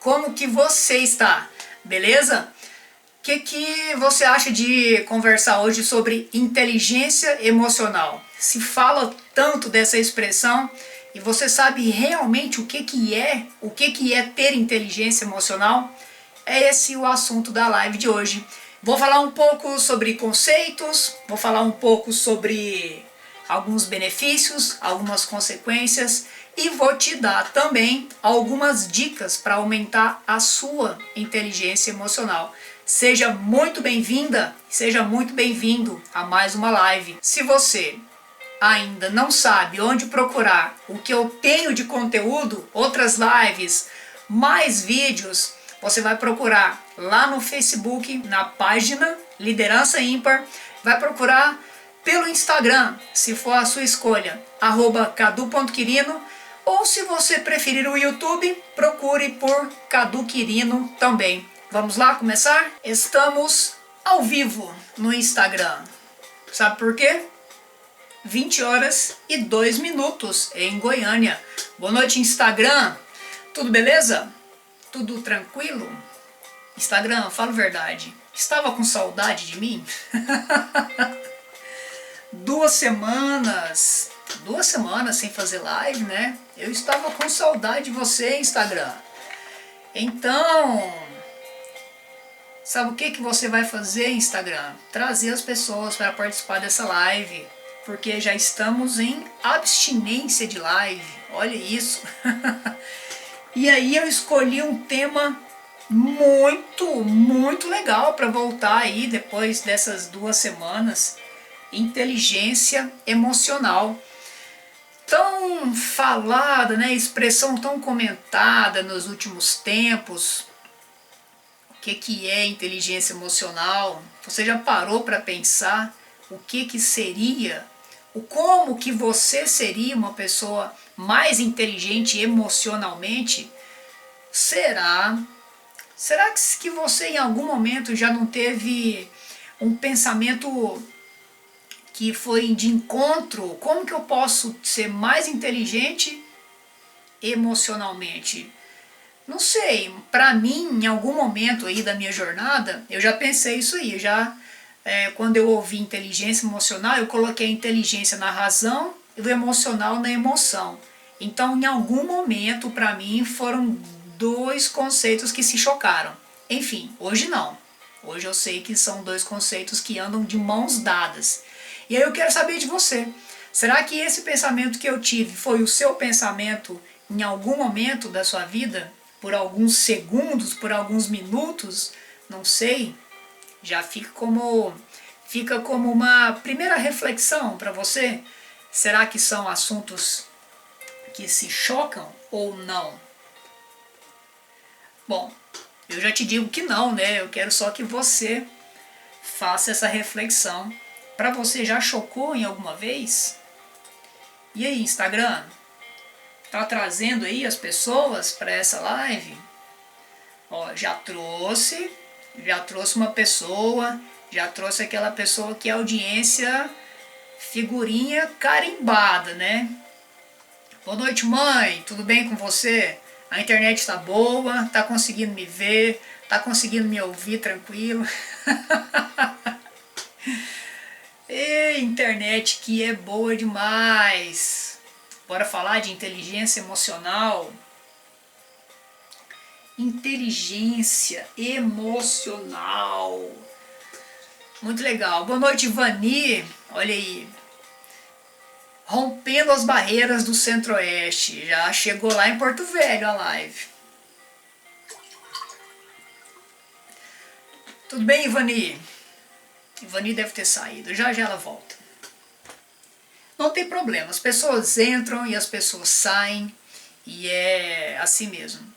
Como que você está? Beleza? O que você acha de conversar hoje sobre inteligência emocional? Se fala tanto dessa expressão e você sabe realmente o que é ter inteligência emocional? É esse o assunto da live de hoje. Vou falar um pouco sobre conceitos, vou falar um pouco sobre alguns benefícios, algumas consequências e vou te dar também algumas dicas para aumentar a sua inteligência emocional. Seja muito bem-vinda, seja muito bem-vindo a mais uma live. Se você ainda não sabe onde procurar o que eu tenho de conteúdo, outras lives, mais vídeos, você vai procurar lá no Facebook, na página Liderança Ímpar, vai procurar pelo Instagram, se for a sua escolha, @cadu.quirino, ou se você preferir o YouTube, procure por Cadu Quirino também. Vamos lá começar? Estamos ao vivo no Instagram. Sabe por quê? 20 horas e 2 minutos em Goiânia. Boa noite, Instagram. Tudo beleza? Tudo tranquilo? Instagram, fala a verdade. Estava com saudade de mim? 2 semanas sem fazer live, né? Eu estava com saudade de você, Instagram. Então, sabe o que você vai fazer, Instagram? Trazer as pessoas para participar dessa live, porque já estamos em abstinência de live. Olha isso. E aí eu escolhi um tema muito legal para voltar aí depois dessas 2 semanas. Inteligência emocional. Tão falada, né? Expressão tão comentada nos últimos tempos. O que é inteligência emocional? Você já parou para pensar o que seria? Como que você seria uma pessoa mais inteligente emocionalmente? Será que você em algum momento já não teve um pensamento que foi de encontro? Como que eu posso ser mais inteligente emocionalmente? Não sei, para mim, em algum momento aí da minha jornada, eu já pensei isso aí, quando eu ouvi inteligência emocional, eu coloquei a inteligência na razão e o emocional na emoção. Então, em algum momento, para mim, foram 2 conceitos que se chocaram. Enfim, hoje não. Hoje eu sei que são 2 conceitos que andam de mãos dadas. E aí eu quero saber de você. Será que esse pensamento que eu tive foi o seu pensamento em algum momento da sua vida? Por alguns segundos, por alguns minutos? Não sei. Já fica como uma primeira reflexão para você. Será que são assuntos que se chocam ou não? Bom, eu já te digo que não, né? Eu quero só que você faça essa reflexão. Para você, já chocou em alguma vez? E aí, Instagram? Tá trazendo aí as pessoas para essa live? Ó, já trouxe uma pessoa, já trouxe aquela pessoa que é audiência figurinha carimbada, né? Boa noite, mãe, tudo bem com você? A internet está boa, tá conseguindo me ver, tá conseguindo me ouvir tranquilo. E internet que é boa demais. Bora falar de inteligência emocional. Inteligência emocional. Muito legal. Boa noite, Vani. Olha aí. Rompendo as barreiras do Centro-Oeste. Já chegou lá em Porto Velho a live. Tudo bem, Ivani? Ivani deve ter saído. Já ela volta. Não tem problema. As pessoas entram e as pessoas saem. E é assim mesmo.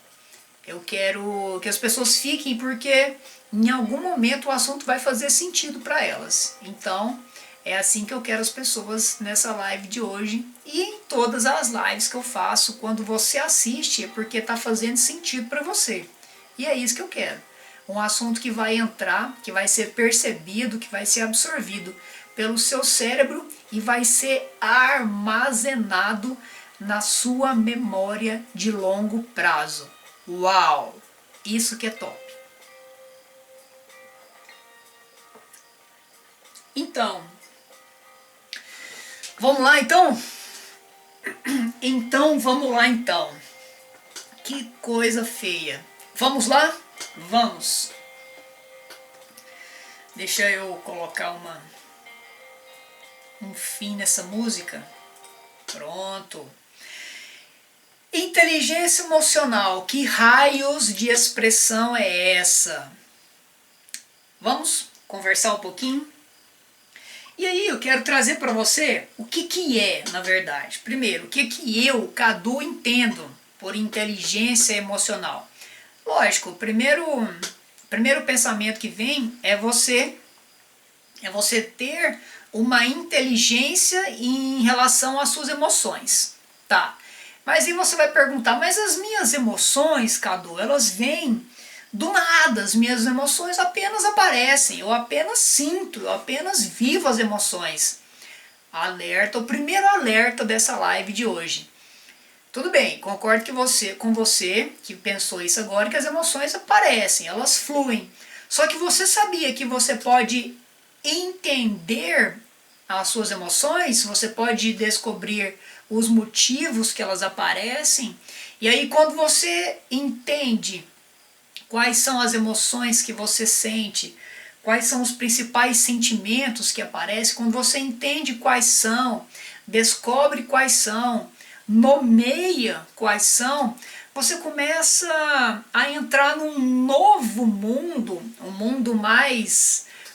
Eu quero que as pessoas fiquem porque em algum momento o assunto vai fazer sentido para elas. Então, é assim que eu quero as pessoas nessa live de hoje e em todas as lives que eu faço. Quando você assiste é porque está fazendo sentido para você. E é isso que eu quero. Um assunto que vai entrar, que vai ser percebido, que vai ser absorvido pelo seu cérebro e vai ser armazenado na sua memória de longo prazo. Uau! Isso que é top. Então, vamos lá então? Vamos lá então. Que coisa feia. Vamos lá? Vamos. Deixa eu colocar um fim nessa música. Pronto. Inteligência emocional. Que raios de expressão é essa? Vamos conversar um pouquinho? E aí eu quero trazer para você o que é, na verdade. Primeiro, o que eu, Cadu, entendo por inteligência emocional. Lógico, o primeiro pensamento que vem é você ter uma inteligência em relação às suas emoções, tá? Mas aí você vai perguntar, mas as minhas emoções, Cadu, elas vêm do nada, as minhas emoções apenas aparecem, eu apenas sinto, eu apenas vivo as emoções. Alerta, o primeiro alerta dessa live de hoje. Tudo bem, concordo com você que pensou isso agora, que as emoções aparecem, elas fluem. Só que você sabia que você pode entender as suas emoções, você pode descobrir os motivos que elas aparecem, e aí quando você entende quais são as emoções que você sente, quais são os principais sentimentos que aparecem, quando você entende quais são, descobre quais são, nomeia quais são, você começa a entrar num novo mundo, um mundo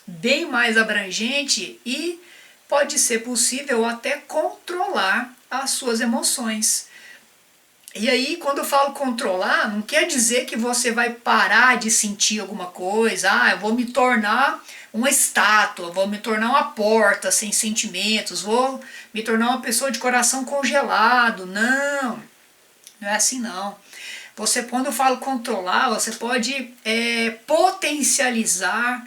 bem mais abrangente, e pode ser possível até controlar as suas emoções. E aí, quando eu falo controlar, não quer dizer que você vai parar de sentir alguma coisa. Eu vou me tornar uma estátua, vou me tornar uma porta sem sentimentos, vou me tornar uma pessoa de coração congelado. Não, não é assim não. Quando eu falo controlar, você pode potencializar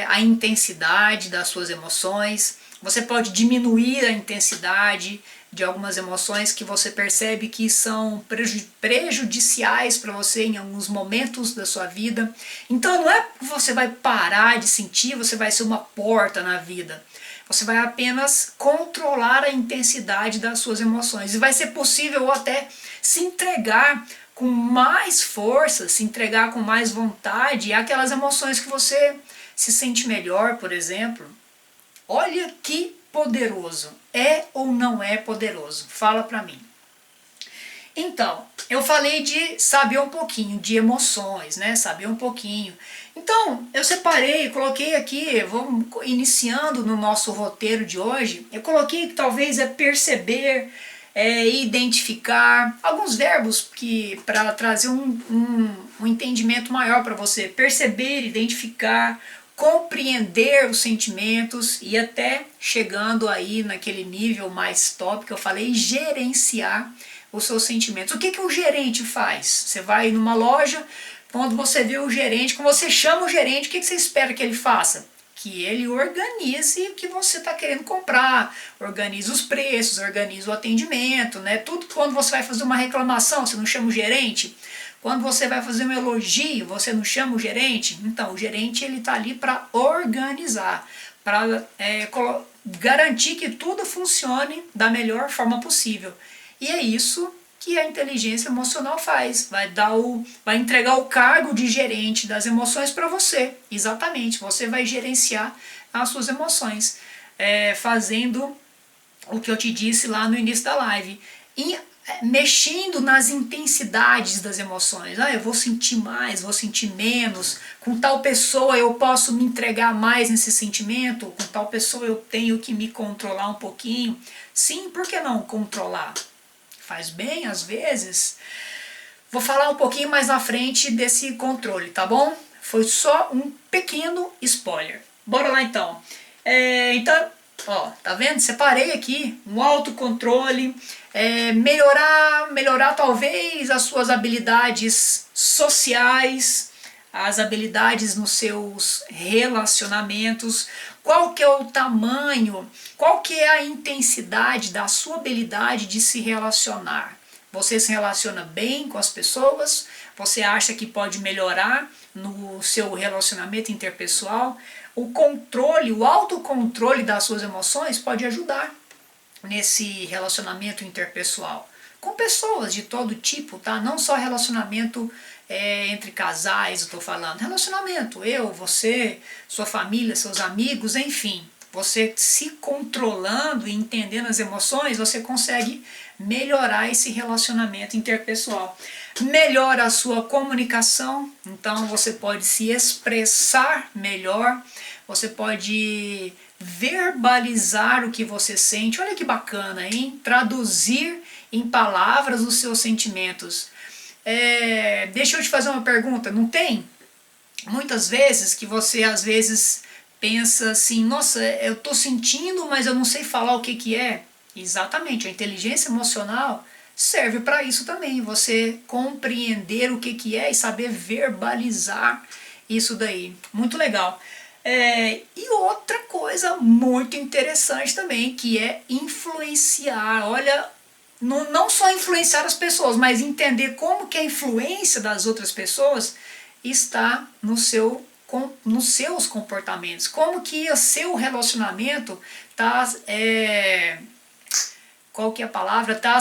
a intensidade das suas emoções, você pode diminuir a intensidade de algumas emoções que você percebe que são prejudiciais para você em alguns momentos da sua vida. Então não é que você vai parar de sentir, você vai ser uma porta na vida. Você vai apenas controlar a intensidade das suas emoções. E vai ser possível até se entregar com mais força, se entregar com mais vontade àquelas emoções que você se sente melhor, por exemplo. Olha que poderoso. É ou não é poderoso? Fala pra mim. Então, eu falei de saber um pouquinho de emoções, né? Saber um pouquinho. Então, eu separei, coloquei aqui, vamos iniciando no nosso roteiro de hoje, eu coloquei que talvez é perceber, identificar, alguns verbos que para trazer um entendimento maior para você. Perceber, identificar, compreender os sentimentos e até chegando aí naquele nível mais top que eu falei, gerenciar os seus sentimentos. O que o gerente faz? Você vai numa loja, quando você vê o gerente, quando você chama o gerente, o que você espera que ele faça? Que ele organize o que você está querendo comprar, organize os preços, organize o atendimento, né? Tudo. Quando você vai fazer uma reclamação, você não chama o gerente? Quando você vai fazer um elogio, você não chama o gerente? Então, o gerente ele está ali para organizar, para garantir que tudo funcione da melhor forma possível. E é isso que a inteligência emocional faz. Vai entregar o cargo de gerente das emoções para você. Exatamente, você vai gerenciar as suas emoções, fazendo o que eu te disse lá no início da live. Mexendo nas intensidades das emoções. Eu vou sentir mais, vou sentir menos. Com tal pessoa eu posso me entregar mais nesse sentimento. Com tal pessoa eu tenho que me controlar um pouquinho. Sim, por que não controlar? Faz bem às vezes. Vou falar um pouquinho mais na frente desse controle, tá bom? Foi só um pequeno spoiler. Bora lá então. Então, ó, tá vendo? Separei aqui um autocontrole, melhorar talvez as suas habilidades sociais, as habilidades nos seus relacionamentos, qual que é o tamanho, qual que é a intensidade da sua habilidade de se relacionar. Você se relaciona bem com as pessoas? você acha que pode melhorar no seu relacionamento interpessoal. O controle, o autocontrole das suas emoções pode ajudar nesse relacionamento interpessoal. Com pessoas de todo tipo, tá? Não só relacionamento entre casais, eu tô falando. Relacionamento, eu, você, sua família, seus amigos, enfim. Você se controlando e entendendo as emoções, você consegue melhorar esse relacionamento interpessoal. Melhora a sua comunicação, então você pode se expressar melhor, você pode verbalizar o que você sente. Olha que bacana, hein? Traduzir em palavras os seus sentimentos. Deixa eu te fazer uma pergunta, não tem? Muitas vezes que você às vezes pensa assim, nossa, eu estou sentindo, mas eu não sei falar o que é. Exatamente, a inteligência emocional serve para isso também, você compreender o que é e saber verbalizar isso daí. Muito legal. E outra coisa muito interessante também, que é influenciar. Olha, não só influenciar as pessoas, mas entender como que a influência das outras pessoas está nos seus comportamentos. Como que o seu relacionamento está... qual que é a palavra? Está...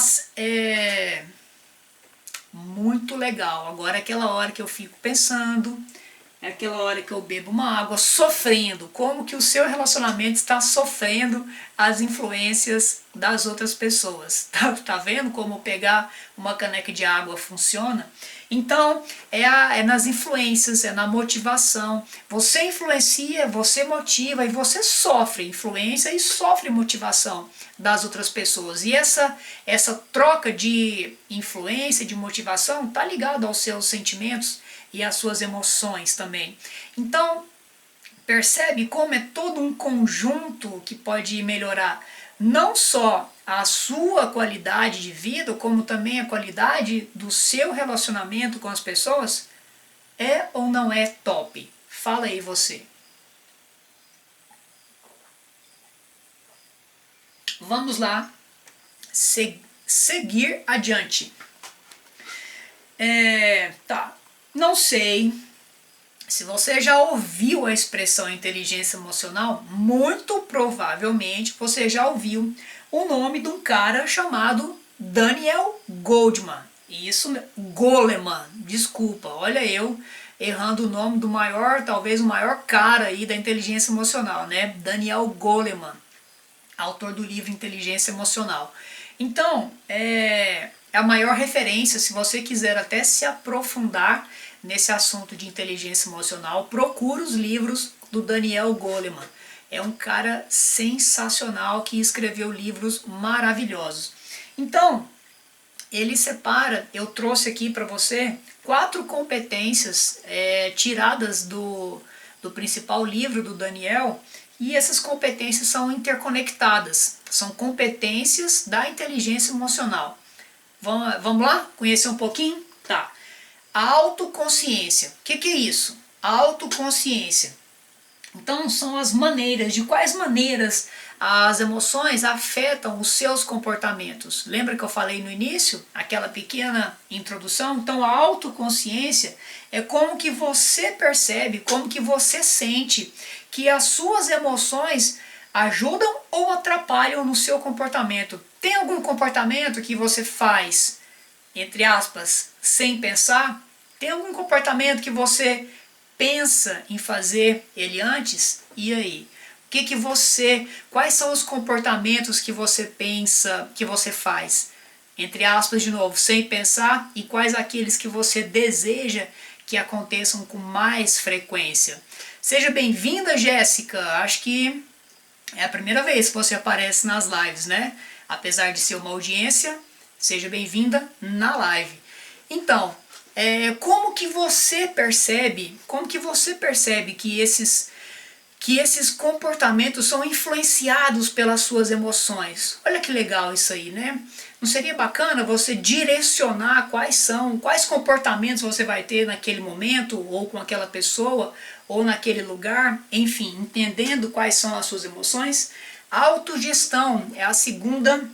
muito legal. Agora é aquela hora que eu fico pensando, é aquela hora que eu bebo uma água, sofrendo. Como que o seu relacionamento está sofrendo as influências das outras pessoas. Tá vendo como pegar uma caneca de água funciona? Então, é nas influências, é na motivação. Você influencia, você motiva e você sofre influência e sofre motivação das outras pessoas. E essa troca de influência, de motivação, está ligada aos seus sentimentos e às suas emoções também. Então, percebe como é todo um conjunto que pode melhorar não só a sua qualidade de vida, como também a qualidade do seu relacionamento com as pessoas? É ou não é top? Fala aí você. Vamos lá, seguir adiante. Tá, não sei se você já ouviu a expressão inteligência emocional, muito provavelmente você já ouviu o nome de um cara chamado Daniel Goleman. Isso, Goleman, desculpa, olha eu errando o nome do maior, talvez o maior cara aí da inteligência emocional, né? Daniel Goleman, autor do livro Inteligência Emocional. Então, é a maior referência, se você quiser até se aprofundar nesse assunto de inteligência emocional, procura os livros do Daniel Goleman. É um cara sensacional que escreveu livros maravilhosos. Então, ele separa, eu trouxe aqui para você 4 competências tiradas do principal livro do Daniel, e essas competências são interconectadas, são competências da inteligência emocional. Vamos lá? Conhecer um pouquinho? Tá. A autoconsciência. O que é isso? A autoconsciência. Então são as maneiras, de quais maneiras as emoções afetam os seus comportamentos. Lembra que eu falei no início? Aquela pequena introdução? Então a autoconsciência é como que você percebe, como que você sente que as suas emoções ajudam ou atrapalham no seu comportamento. Tem algum comportamento que você faz, entre aspas, sem pensar? Tem algum comportamento que você pensa em fazer ele antes? E aí? Quais são os comportamentos que você pensa, que você faz? Entre aspas, de novo, sem pensar, e quais aqueles que você deseja que aconteçam com mais frequência? Seja bem-vinda, Jéssica. Acho que é a primeira vez que você aparece nas lives, né? Apesar de ser uma audiência, seja bem-vinda na live. Então, como que você percebe que esses comportamentos são influenciados pelas suas emoções? Olha que legal isso aí, né? Não seria bacana você direcionar quais comportamentos você vai ter naquele momento, ou com aquela pessoa, ou naquele lugar, enfim, entendendo quais são as suas emoções? A autogestão é a segunda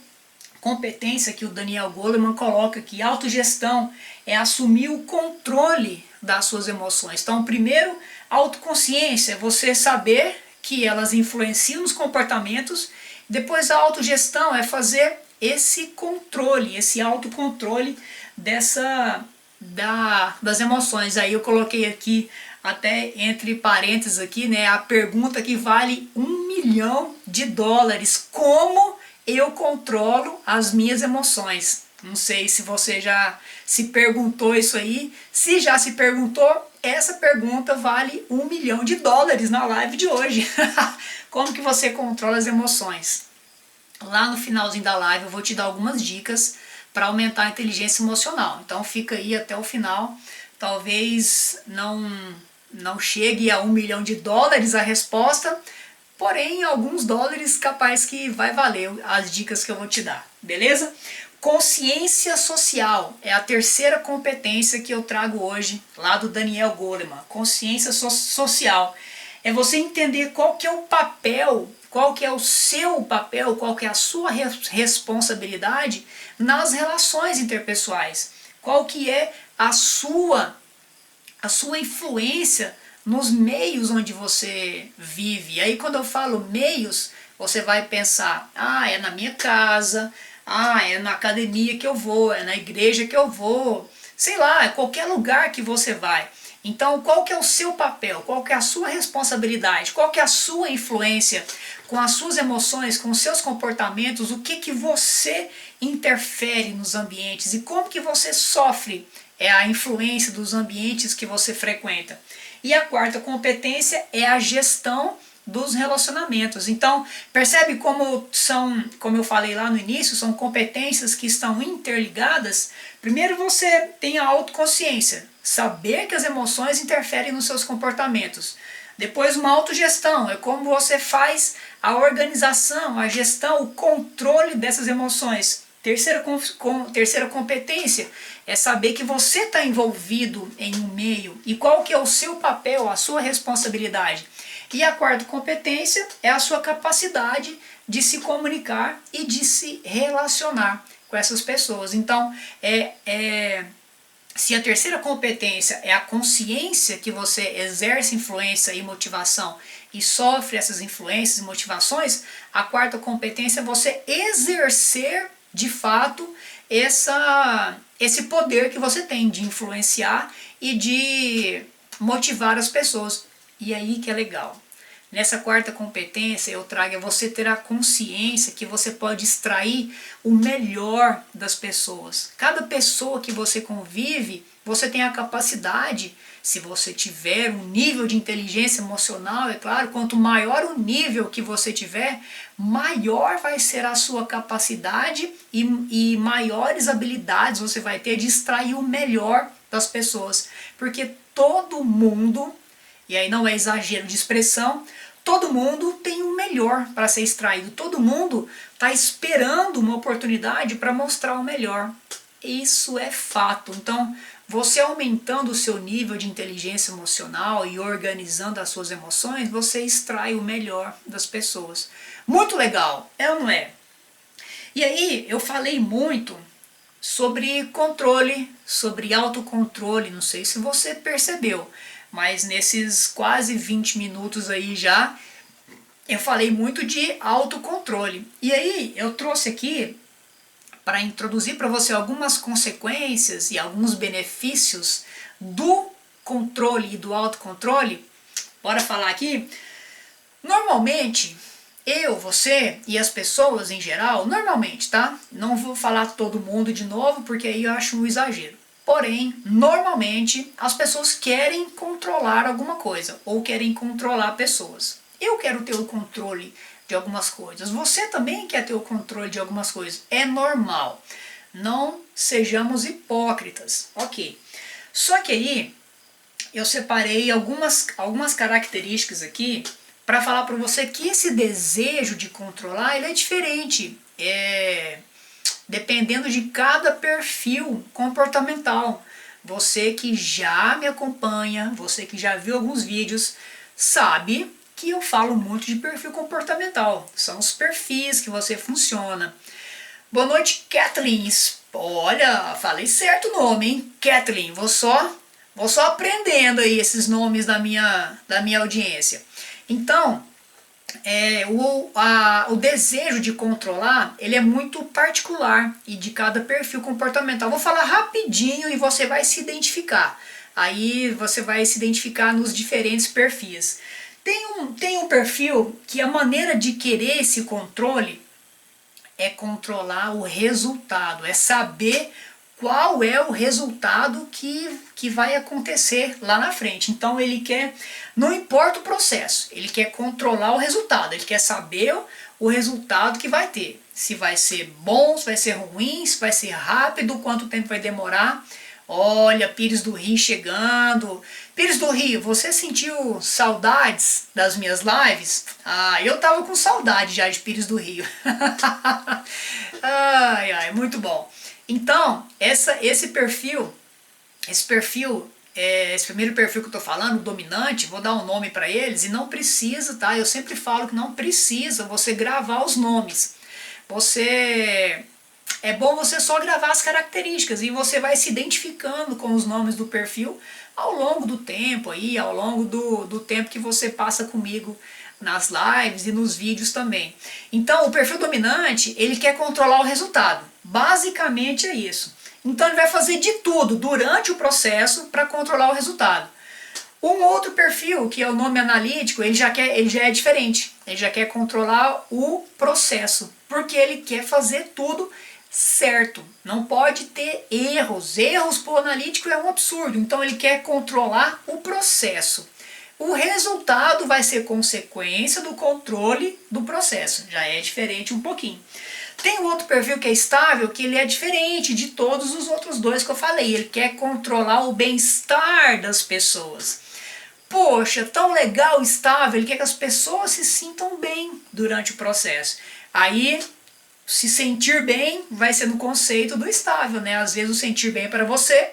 competência que o Daniel Goleman coloca aqui. Autogestão é assumir o controle das suas emoções. Então, primeiro, autoconsciência é você saber que elas influenciam nos comportamentos. Depois, a autogestão é fazer esse controle, esse autocontrole das emoções. Aí eu coloquei aqui, até entre parênteses aqui, né, a pergunta que vale $1 milhão. Como eu controlo as minhas emoções? Não sei se você já se perguntou isso aí. Se já se perguntou, essa pergunta vale $1 milhão na live de hoje. Como que você controla as emoções? Lá no finalzinho da live eu vou te dar algumas dicas para aumentar a inteligência emocional. Então fica aí até o final. Talvez não chegue a $1 milhão a resposta, porém alguns dólares capaz que vai valer as dicas que eu vou te dar, beleza? Consciência social é a terceira competência que eu trago hoje, lá do Daniel Goleman. Consciência social é você entender qual que é o papel, qual que é o seu papel, qual que é a sua responsabilidade nas relações interpessoais. Qual que é a sua influência nos meios onde você vive. E aí quando eu falo meios, você vai pensar, é na minha casa, é na academia que eu vou, é na igreja que eu vou, sei lá, é qualquer lugar que você vai. Então, qual que é o seu papel? Qual que é a sua responsabilidade? Qual que é a sua influência com as suas emoções, com os seus comportamentos? O que você interfere nos ambientes e como que você sofre a influência dos ambientes que você frequenta? E a quarta competência é a gestão dos relacionamentos. Então, percebe como eu falei lá no início, são competências que estão interligadas. Primeiro você tem a autoconsciência, saber que as emoções interferem nos seus comportamentos. Depois uma autogestão, é como você faz a organização, a gestão, o controle dessas emoções. Terceira competência é saber que você está envolvido em um meio e qual que é o seu papel, a sua responsabilidade. E a quarta competência é a sua capacidade de se comunicar e de se relacionar com essas pessoas. Então, se a terceira competência é a consciência que você exerce influência e motivação e sofre essas influências e motivações, a quarta competência é você exercer de fato esse poder que você tem de influenciar e de motivar as pessoas. E aí que é legal. Nessa quarta competência eu trago você ter a consciência que você pode extrair o melhor das pessoas. Cada pessoa que você convive, você tem a capacidade, se você tiver um nível de inteligência emocional, é claro, quanto maior o nível que você tiver, maior vai ser a sua capacidade e maiores habilidades você vai ter de extrair o melhor das pessoas. Porque todo mundo, e aí não é exagero de expressão, todo mundo tem o melhor para ser extraído. Todo mundo está esperando uma oportunidade para mostrar o melhor. Isso é fato. Então, você aumentando o seu nível de inteligência emocional e organizando as suas emoções, você extrai o melhor das pessoas. Muito legal, é ou não é? E aí, eu falei muito sobre controle, sobre autocontrole, não sei se você percebeu, mas nesses quase 20 minutos aí já, eu falei muito de autocontrole. E aí eu trouxe aqui para introduzir para você algumas consequências e alguns benefícios do controle e do autocontrole. Bora falar aqui? Normalmente, você e as pessoas em geral, normalmente, tá? Não vou falar todo mundo de novo, porque aí eu acho um exagero. Porém, normalmente, as pessoas querem controlar alguma coisa, ou querem controlar pessoas. Eu quero ter o controle de algumas coisas. Você também quer ter o controle de algumas coisas. É normal. Não sejamos hipócritas. Ok. Só que aí, eu separei algumas características aqui para falar para você que esse desejo de controlar, ele é diferente. Dependendo de cada perfil comportamental. Você que já me acompanha, você que já viu alguns vídeos, sabe que eu falo muito de perfil comportamental. São os perfis que você funciona. Boa noite, Kathleen. Olha, falei certo o nome, hein? Kathleen, vou só aprendendo aí esses nomes da minha audiência. Então, o desejo de controlar, ele é muito particular e de cada perfil comportamental. Vou falar rapidinho e você vai se identificar. Aí você vai se identificar nos diferentes perfis. Tem um perfil que a maneira de querer esse controle é controlar o resultado, é saber qual é o resultado que vai acontecer lá na frente. Então ele quer, não importa o processo, ele quer controlar o resultado, ele quer saber o resultado que vai ter. Se vai ser bom, se vai ser ruim, se vai ser rápido, quanto tempo vai demorar. Olha, Pires do Rio chegando. Pires do Rio, você sentiu saudades das minhas lives? Ah, eu tava com saudade já de Pires do Rio. Ai, ai, muito bom. Então, esse perfil, esse primeiro perfil que eu tô falando, o dominante, vou dar um nome para eles, e não precisa, tá? Eu sempre falo que não precisa você gravar os nomes. É bom você só gravar as características e você vai se identificando com os nomes do perfil ao longo do tempo aí, ao longo do tempo que você passa comigo nas lives e nos vídeos também. Então, o perfil dominante, ele quer controlar o resultado. Basicamente é isso. Então, ele vai fazer de tudo durante o processo para controlar o resultado. Um outro perfil, que é o nome analítico, ele já é diferente. Ele já quer controlar o processo, porque ele quer fazer tudo certo. Não pode ter erros. Erros para o analítico é um absurdo. Então ele quer controlar o processo. O resultado vai ser consequência do controle do processo. Já é diferente um pouquinho. Tem um outro perfil que é estável, que ele é diferente de todos os outros dois que eu falei. Ele quer controlar o bem-estar das pessoas. Poxa, tão legal, estável, ele quer que as pessoas se sintam bem durante o processo. Aí, se sentir bem vai ser no conceito do estável, né? Às vezes o sentir bem para você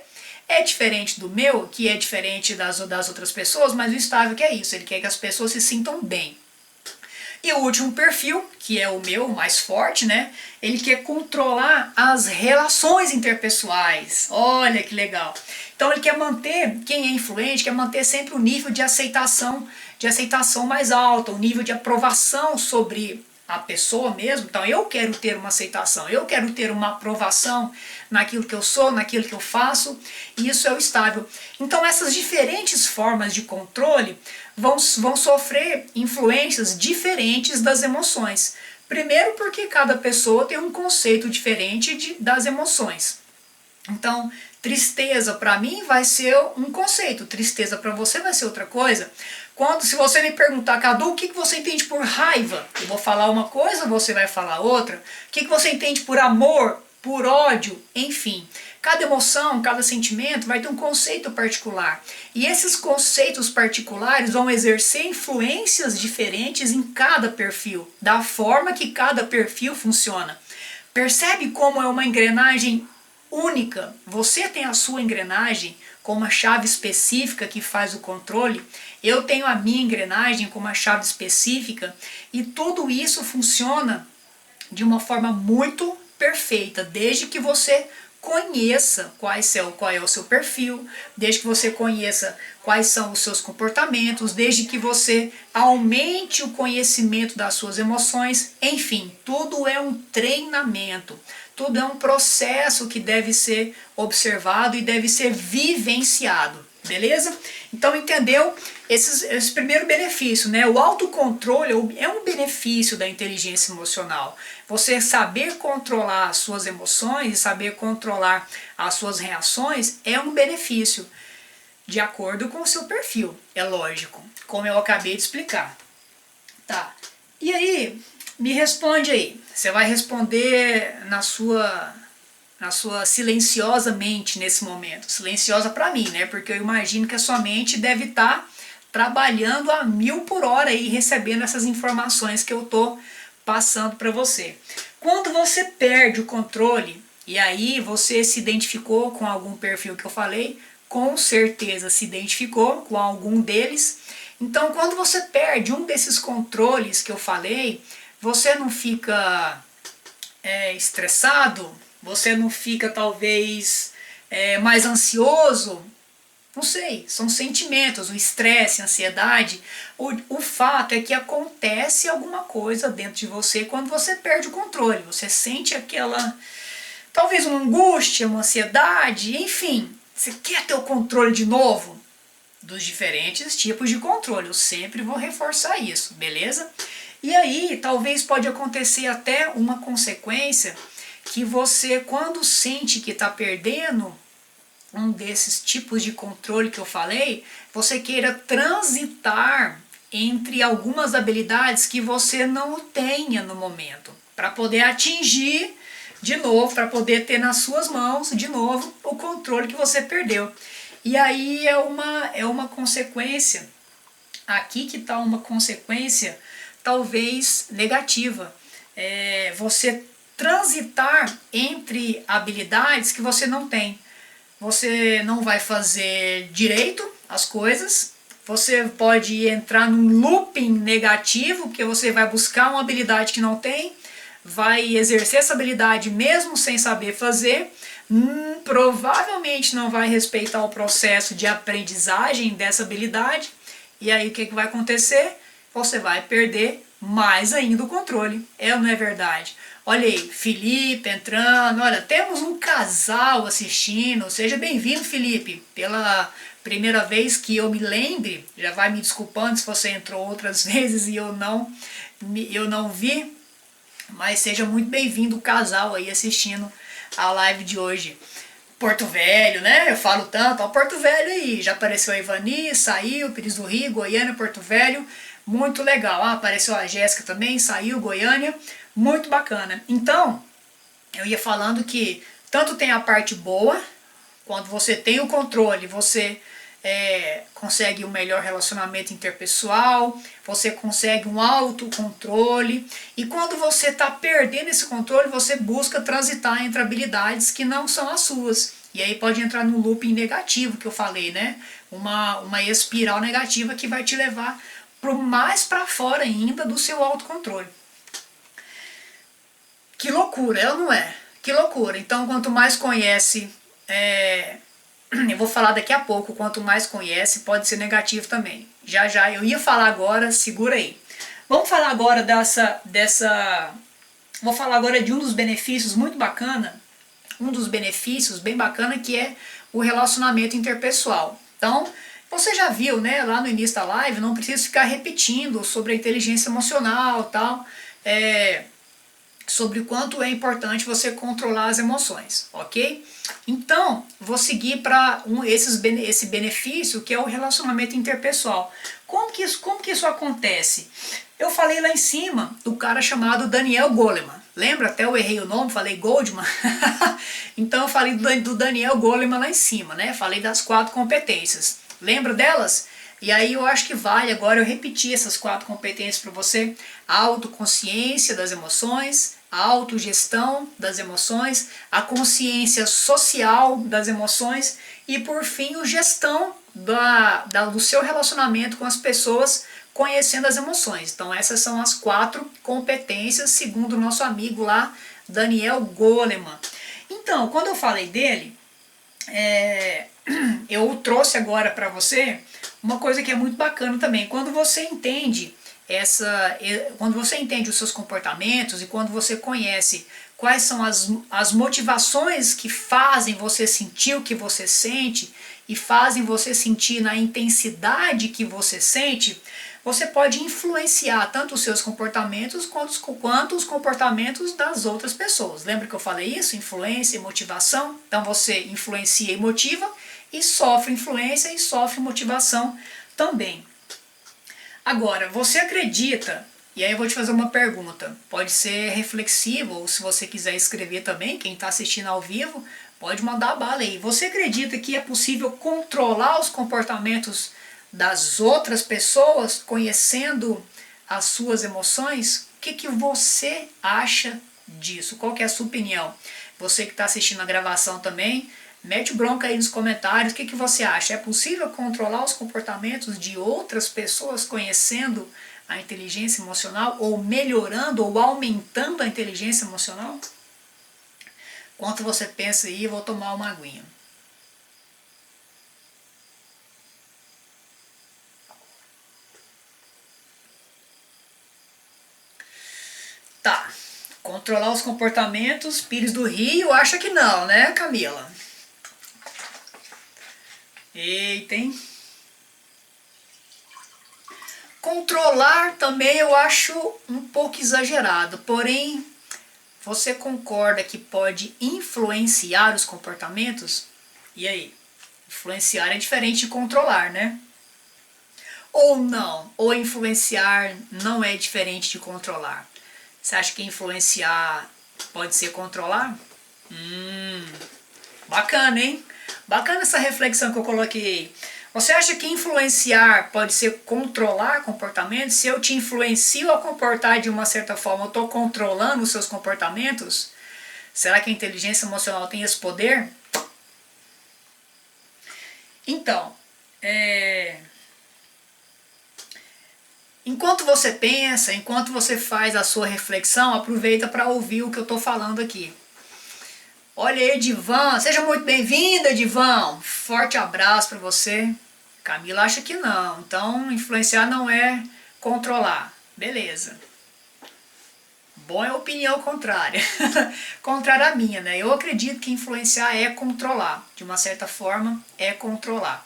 é diferente do meu, que é diferente das outras pessoas, mas o estável que é isso, ele quer que as pessoas se sintam bem. E o último perfil, que é o meu, o mais forte, né? Ele quer controlar as relações interpessoais. Olha que legal. Então ele quer manter, quem é influente, quer manter sempre o nível de aceitação mais alto, o nível de aprovação sobre a pessoa mesmo. Então eu quero ter uma aceitação, eu quero ter uma aprovação naquilo que eu sou, naquilo que eu faço, e isso é o estável. Então essas diferentes formas de controle vão sofrer influências diferentes das emoções. Primeiro porque cada pessoa tem um conceito diferente das emoções. Então, tristeza para mim vai ser um conceito, tristeza para você vai ser outra coisa. Se você me perguntar, Cadu, o que você entende por raiva? Eu vou falar uma coisa, você vai falar outra. O que você entende por amor, por ódio, enfim. Cada emoção, cada sentimento vai ter um conceito particular. E esses conceitos particulares vão exercer influências diferentes em cada perfil, da forma que cada perfil funciona. Percebe como é uma engrenagem única? Você tem a sua engrenagem com uma chave específica que faz o controle, eu tenho a minha engrenagem com uma chave específica, e tudo isso funciona de uma forma muito perfeita, desde que você conheça qual é o seu perfil, desde que você conheça quais são os seus comportamentos, desde que você aumente o conhecimento das suas emoções, enfim, tudo é um treinamento, tudo é um processo que deve ser observado e deve ser vivenciado, beleza? Então entendeu esse primeiro benefício, né? O autocontrole é um benefício da inteligência emocional. Você saber controlar as suas emoções e saber controlar as suas reações é um benefício, de acordo com o seu perfil, é lógico, como eu acabei de explicar. Tá, e aí, me responde aí, você vai responder na sua silenciosa mente nesse momento, silenciosa para mim, né? Porque eu imagino que a sua mente deve estar trabalhando a 1000 por hora e recebendo essas informações que eu tô passando para você. Quando você perde o controle, e aí você se identificou com algum perfil que eu falei, com certeza se identificou com algum deles. Então quando você perde um desses controles que eu falei, você não fica estressado? Você não fica talvez mais ansioso? Não sei, são sentimentos, o estresse, a ansiedade. O fato é que acontece alguma coisa dentro de você quando você perde o controle. Você sente aquela, talvez uma angústia, uma ansiedade, enfim. Você quer ter o controle de novo? Dos diferentes tipos de controle. Eu sempre vou reforçar isso, beleza? E aí, talvez pode acontecer até uma consequência que você, quando sente que está perdendo um desses tipos de controle que eu falei, você queira transitar entre algumas habilidades que você não tenha no momento, para poder atingir de novo, para poder ter nas suas mãos de novo o controle que você perdeu. E aí é uma consequência, aqui que está uma consequência talvez negativa. Você transitar entre habilidades que você não tem. Você não vai fazer direito as coisas, você pode entrar num looping negativo, porque você vai buscar uma habilidade que não tem, vai exercer essa habilidade mesmo sem saber fazer, provavelmente não vai respeitar o processo de aprendizagem dessa habilidade, e aí o que vai acontecer? Você vai perder mais ainda o controle. Não é verdade? Olha aí, Felipe entrando, olha, temos um casal assistindo, seja bem-vindo, Felipe, pela primeira vez que eu me lembre, já vai me desculpando se você entrou outras vezes e eu não vi, mas seja muito bem-vindo o casal aí assistindo a live de hoje. Porto Velho, né? Eu falo tanto, ó, Porto Velho aí, já apareceu a Ivani, saiu, Pires do Rio, Goiânia, Porto Velho, muito legal. Apareceu a Jéssica também, saiu, Goiânia, muito bacana. Então, eu ia falando que tanto tem a parte boa, quando você tem o controle, você consegue um melhor relacionamento interpessoal, você consegue um autocontrole, e quando você está perdendo esse controle, você busca transitar entre habilidades que não são as suas. E aí pode entrar no looping negativo que eu falei, né? Uma espiral negativa que vai te levar mais para fora ainda do seu autocontrole. Que loucura, ela não é? Que loucura. Então, quanto mais conhece, eu vou falar daqui a pouco, quanto mais conhece, pode ser negativo também. Já já, eu ia falar agora, segura aí. Vamos falar agora vou falar agora de um dos benefícios muito bacana, um dos benefícios bem bacana, que é o relacionamento interpessoal. Então, você já viu, né, lá no início da live, não preciso ficar repetindo sobre a inteligência emocional e tal, sobre o quanto é importante você controlar as emoções, ok? Então, vou seguir para esse benefício que é o relacionamento interpessoal. Como que isso acontece? Eu falei lá em cima do cara chamado Daniel Goleman. Lembra? Até eu errei o nome, falei Goldman. Então eu falei do Daniel Goleman lá em cima, né? Falei das 4 competências. Lembra delas? E aí eu acho que vale agora eu repetir essas 4 competências para você. A autoconsciência das emoções, a autogestão das emoções, a consciência social das emoções e, por fim, a gestão do seu relacionamento com as pessoas, conhecendo as emoções. Então essas são as 4 competências, segundo o nosso amigo lá, Daniel Goleman. Então, quando eu falei dele, eu trouxe agora para você uma coisa que é muito bacana também. Quando você entende os seus comportamentos e quando você conhece quais são as motivações que fazem você sentir o que você sente e fazem você sentir na intensidade que você sente, você pode influenciar tanto os seus comportamentos quanto os comportamentos das outras pessoas. Lembra que eu falei isso? Influência e motivação. Então você influencia e motiva e sofre influência e sofre motivação também. Agora, você acredita, e aí eu vou te fazer uma pergunta, pode ser reflexivo, ou se você quiser escrever também, quem está assistindo ao vivo, pode mandar bala aí. Você acredita que é possível controlar os comportamentos das outras pessoas, conhecendo as suas emoções? O que você acha disso? Qual que é a sua opinião? Você que está assistindo a gravação também, Mete bronca aí nos comentários, o que você acha? É possível controlar os comportamentos de outras pessoas conhecendo a inteligência emocional, ou melhorando ou aumentando a inteligência emocional? Enquanto você pensa aí, eu vou tomar uma aguinha. Tá, controlar os comportamentos, Pires do Rio acha que não, né, Camila? Eita, hein? Controlar também eu acho um pouco exagerado, porém, você concorda que pode influenciar os comportamentos? E aí? Influenciar é diferente de controlar, né? Ou não? Ou influenciar não é diferente de controlar? Você acha que influenciar pode ser controlar? Bacana, hein? Bacana essa reflexão que eu coloquei. Você acha que influenciar pode ser controlar comportamentos? Se eu te influencio a comportar de uma certa forma, eu estou controlando os seus comportamentos? Será que a inteligência emocional tem esse poder? Então, enquanto você pensa, enquanto você faz a sua reflexão, aproveita para ouvir o que eu estou falando aqui. Olha aí, Edivan, seja muito bem-vindo, Edivan. Forte abraço para você. Camila acha que não, então influenciar não é controlar. Beleza. Bom é a opinião contrária. Contrária à minha, né? Eu acredito que influenciar é controlar. De uma certa forma, é controlar.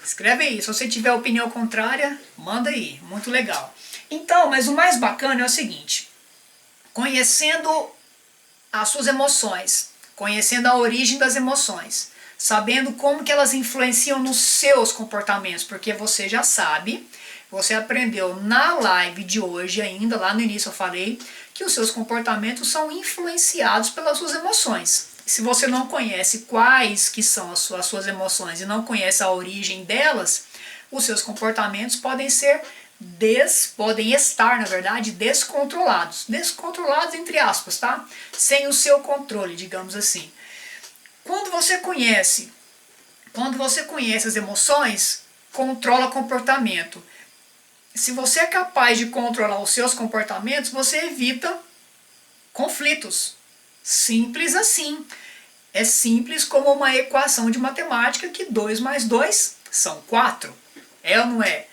Escreve aí, se você tiver opinião contrária, manda aí, muito legal. Então, mas o mais bacana é o seguinte, conhecendo as suas emoções, conhecendo a origem das emoções, sabendo como que elas influenciam nos seus comportamentos, porque você já sabe, você aprendeu na live de hoje ainda, lá no início eu falei, que os seus comportamentos são influenciados pelas suas emoções. Se você não conhece quais que são as suas emoções e não conhece a origem delas, os seus comportamentos podem estar, na verdade, descontrolados. Descontrolados entre aspas, tá? Sem o seu controle, digamos assim. Quando você conhece as emoções, controla o comportamento. Se você é capaz de controlar os seus comportamentos, você evita conflitos. Simples assim. É simples como uma equação de matemática que 2 mais 2 são 4. É ou não é?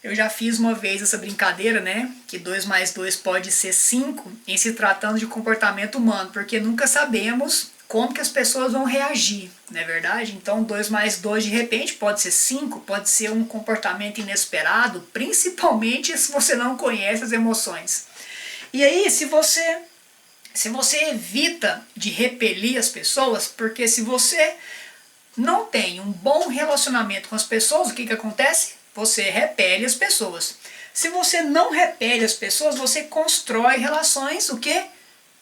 Eu já fiz uma vez essa brincadeira, né? Que 2 mais 2 pode ser 5 em se tratando de comportamento humano, porque nunca sabemos como que as pessoas vão reagir, não é verdade? Então 2 mais 2 de repente pode ser 5, pode ser um comportamento inesperado, principalmente se você não conhece as emoções. E aí, se você evita de repelir as pessoas, porque se você não tem um bom relacionamento com as pessoas, o que acontece? Você repele as pessoas. Se você não repele as pessoas, você constrói relações, o quê?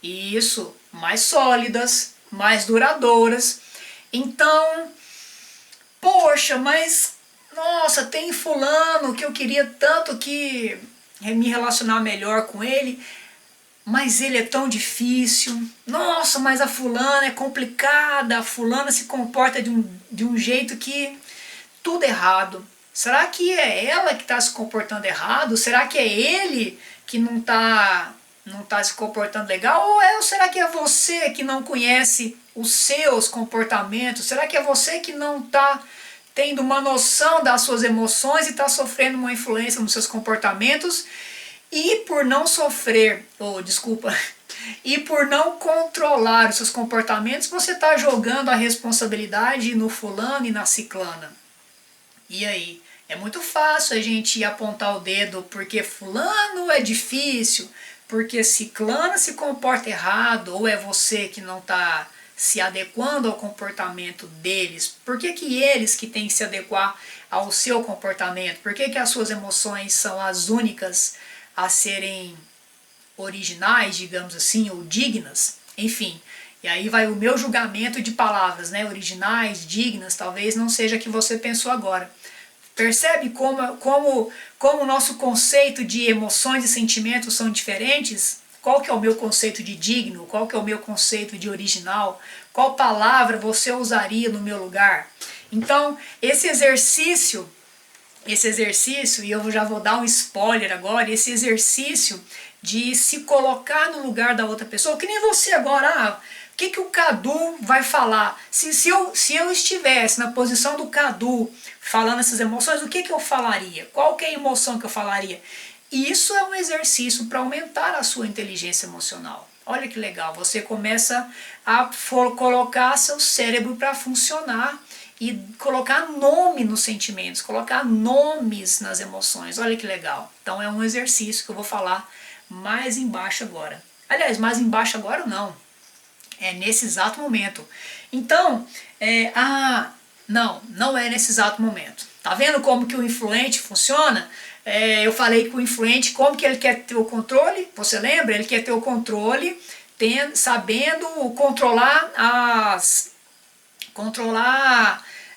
Isso, mais sólidas, mais duradouras. Então, poxa, mas, nossa, tem fulano que eu queria tanto que me relacionar melhor com ele, mas ele é tão difícil. Nossa, mas a fulana é complicada, a fulana se comporta de um jeito que tudo errado. Será que é ela que está se comportando errado? Será que é ele que não tá se comportando legal? Ou será que é você que não conhece os seus comportamentos? Será que é você que não está tendo uma noção das suas emoções e está sofrendo uma influência nos seus comportamentos? E por não sofrer, e por não controlar os seus comportamentos, você está jogando a responsabilidade no fulano e na ciclana. E aí? É muito fácil a gente apontar o dedo porque fulano é difícil, porque ciclana se comporta errado, ou é você que não está se adequando ao comportamento deles. Por que eles que têm que se adequar ao seu comportamento? Por que as suas emoções são as únicas a serem originais, digamos assim, ou dignas? Enfim, e aí vai o meu julgamento de palavras, né? Originais, dignas, talvez não seja o que você pensou agora. Percebe como o nosso conceito de emoções e sentimentos são diferentes? Qual que é o meu conceito de digno? Qual que é o meu conceito de original? Qual palavra você usaria no meu lugar? Então, esse exercício, e eu já vou dar um spoiler agora, esse exercício de se colocar no lugar da outra pessoa, que nem você agora, o que o Cadu vai falar? Se eu estivesse na posição do Cadu, falando essas emoções, o que eu falaria? Qual que é a emoção que eu falaria? E isso é um exercício para aumentar a sua inteligência emocional. Olha que legal, você começa a colocar seu cérebro para funcionar e colocar nome nos sentimentos, colocar nomes nas emoções. Olha que legal. Então é um exercício que eu vou falar mais embaixo agora. Aliás, mais embaixo agora não. É nesse exato momento. Então, não é nesse exato momento. Tá vendo como que o influente funciona? Eu falei que o influente, como que ele quer ter o controle? Você lembra? Ele quer ter o controle, sabendo controlar